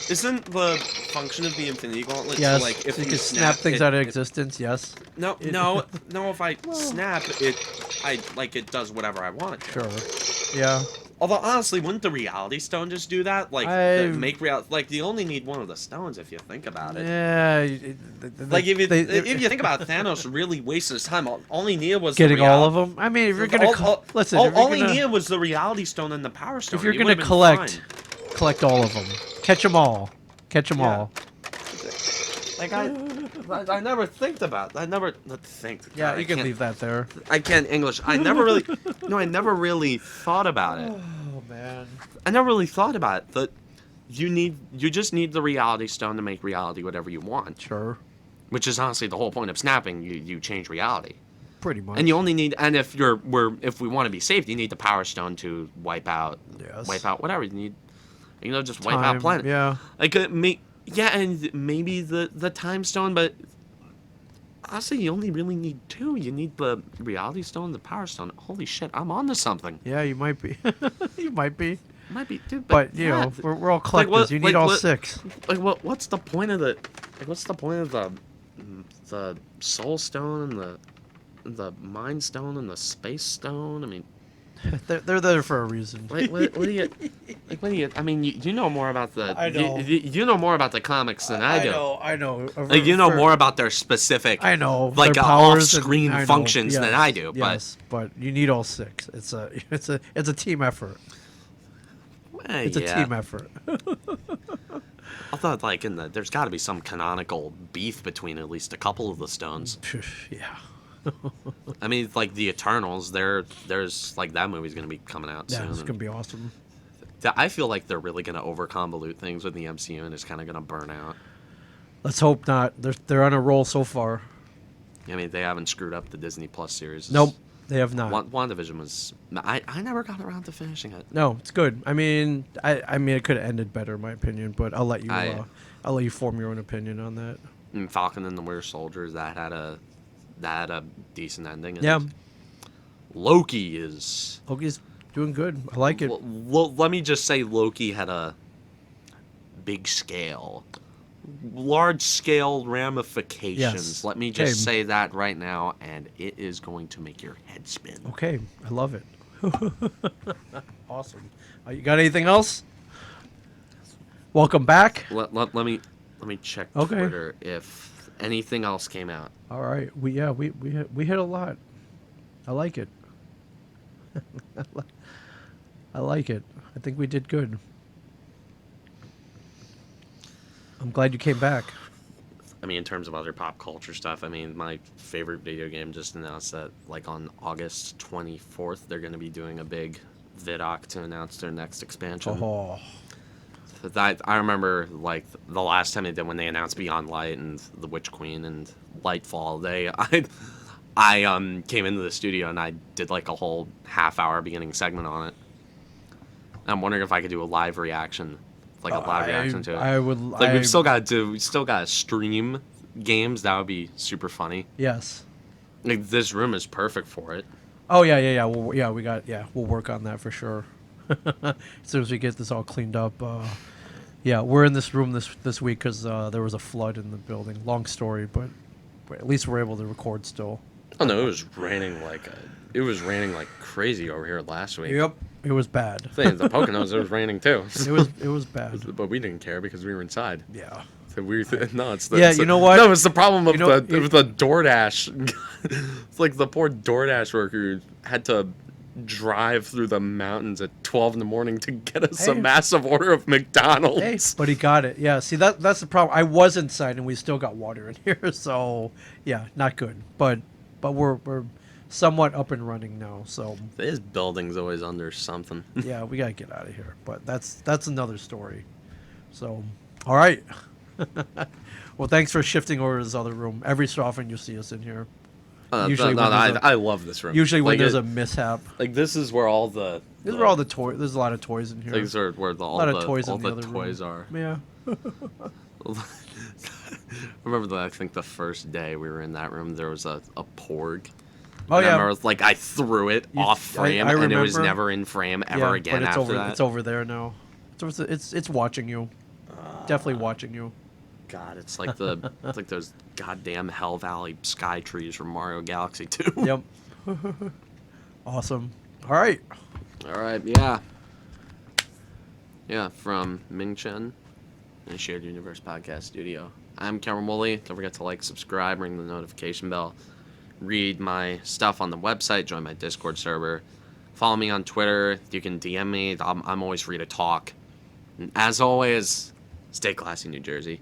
S1: isn't the function of the Infinity Gauntlet
S2: Yes.
S1: to, like, if
S2: so you
S1: you
S2: can snap things
S1: it,
S2: out of
S1: it-
S2: existence. Yes.
S1: No,
S2: It-
S1: no. If I snap it, it does whatever I want it to.
S2: Sure. Yeah.
S1: Although honestly, wouldn't the Reality Stone just do that? Like make reality. Like you only need one of the stones if you think about it.
S2: Yeah.
S1: Like if you think about it, Thanos really wasted his time. All he needed was
S2: getting
S1: the
S2: all of them. I mean, if you're gonna listen, if you're
S1: all he
S2: gonna-
S1: needed was the Reality Stone and the Power Stone.
S2: if you're
S1: He
S2: gonna
S1: would've been
S2: collect,
S1: fine.
S2: collect all of them. Catch them all. Catch them
S1: Yeah.
S2: all.
S1: Like I never think about. I never think.
S2: Yeah,
S1: God,
S2: you
S1: I
S2: can
S1: can't-
S2: leave that there.
S1: I can't English. I never really. No, I never really thought about it.
S2: Oh man.
S1: I never really thought about it. That you just need the Reality Stone to make reality whatever you want.
S2: Sure.
S1: Which is honestly the whole point of snapping. You change reality.
S2: Pretty much.
S1: And you only need, and if if we want to be safe, you need the Power Stone to wipe out whatever you need. Just wipe out planet.
S2: Yeah.
S1: Like and maybe the Time Stone, but honestly, you only really need two. You need the Reality Stone, the Power Stone. Holy shit, I'm onto something.
S2: Yeah, you might be. You might be.
S1: Might be, dude.
S2: But you
S1: yeah,
S2: know, we're all
S1: like,
S2: collectors.
S1: what-
S2: You need
S1: like,
S2: all
S1: what-
S2: 6.
S1: Like what's the point of the the Soul Stone and the Mind Stone and the Space Stone? I mean.
S2: They're there for a reason.
S1: What do you? I mean, you know more about the.
S2: I know.
S1: You know more about the comics than I do.
S2: I know.
S1: Like you know more about their specific.
S2: I know.
S1: Like
S2: their powers and-
S1: off-screen
S2: I know,
S1: functions than
S2: yes,
S1: I do.
S2: Yes, but you need all 6. It's a team effort. It's a team effort.
S1: I thought there's got to be some canonical beef between at least a couple of the stones.
S2: Yeah.
S1: I mean, like the Eternals. There's like that movie's gonna be coming out
S2: Yeah,
S1: soon.
S2: it's gonna be awesome.
S1: I feel like they're really gonna over-convolute things with the MCU, and it's kind of gonna burn out.
S2: Let's hope not. They're on a roll so far.
S1: I mean, they haven't screwed up the Disney Plus series.
S2: Nope, they have not.
S1: WandaVision was. I never got around to finishing it.
S2: No, it's good. I mean, it could have ended better, in my opinion. But I'll let you form your own opinion on that.
S1: And Falcon and the Winter Soldier, that had a decent ending. And
S2: Yeah,
S1: Loki is.
S2: Loki's doing good. I like it.
S1: Let me just say, Loki had a big scale, large scale ramifications.
S2: Yes.
S1: Let me just
S2: Okay.
S1: say that right now, and it is going to make your head spin.
S2: Okay, I love it. Awesome. You got anything else? Welcome back.
S1: Let me check
S2: Okay.
S1: Twitter if anything else came out.
S2: All right. We hit a lot. I like it. I like it. I think we did good. I'm glad you came back.
S1: I mean, in terms of other pop culture stuff, I mean, my favorite video game just announced that, like, on August 24th, they're going to be doing a big vidoc to announce their next expansion.
S2: Oh,
S1: I remember, like, the last time they did, when they announced Beyond Light and The Witch Queen and Lightfall, I came into the studio and I did, like, a whole half-hour beginning segment on it. I'm wondering if I could do a live reaction, like a live reaction to it.
S2: I would.
S1: Like we still got to stream games. That would be super funny.
S2: Yes.
S1: Like, this room is perfect for it.
S2: Oh yeah. We'll work on that for sure. As soon as we get this all cleaned up. Yeah, we're in this room this week because there was a flood in the building. Long story, but at least we're able to record still.
S1: Oh no, it was raining like crazy over here last week.
S2: Yep, it was bad.
S1: The Poconos, it was raining too.
S2: It was bad.
S1: But we didn't care because we were inside.
S2: Yeah.
S1: So no, it's
S2: Yeah, you know what?
S1: No, it's the problem of
S2: You know,
S1: the with the DoorDash. It's like the poor DoorDash worker who had to drive through the mountains at 12 in the morning to get us a
S2: Hey.
S1: massive order of McDonald's.
S2: Hey, but he got it. Yeah. See, that's the problem. I was inside and we still got water in here, so yeah, not good. But we're somewhat up and running now. So
S1: This building's always under something.
S2: yeah, we gotta get out of here. But that's another story. So all right. Well, thanks for shifting over to this other room. Every so often you see us in here. Usually when there's
S1: I love this room.
S2: Usually when
S1: Like,
S2: there's a mishap.
S1: like this is where all the
S2: These are all the toys. There's a lot of toys in here.
S1: things are where all
S2: lot of
S1: the
S2: toys
S1: all
S2: in the
S1: the
S2: other
S1: toys
S2: room.
S1: are.
S2: Yeah.
S1: Remember that? I think the first day we were in that room, there was a porg.
S2: Oh
S1: And I
S2: yeah.
S1: remember, like, I threw it off frame,
S2: I
S1: and it was
S2: remember.
S1: never in frame ever
S2: Yeah,
S1: again
S2: but it's
S1: after
S2: over.
S1: that.
S2: It's over there now. It's watching you. Definitely watching you.
S1: God, it's like it's like those goddamn Hell Valley sky trees from Mario Galaxy 2.
S2: Yep. Awesome. All right.
S1: All right, yeah. Yeah, from Ming Chen and Shared Universe Podcast Studio. I'm Cameron Woolley. Don't forget to like, subscribe, ring the notification bell. Read my stuff on the website. Join my Discord server. Follow me on Twitter. You can DM me. I'm always free to talk. And as always, stay classy, New Jersey.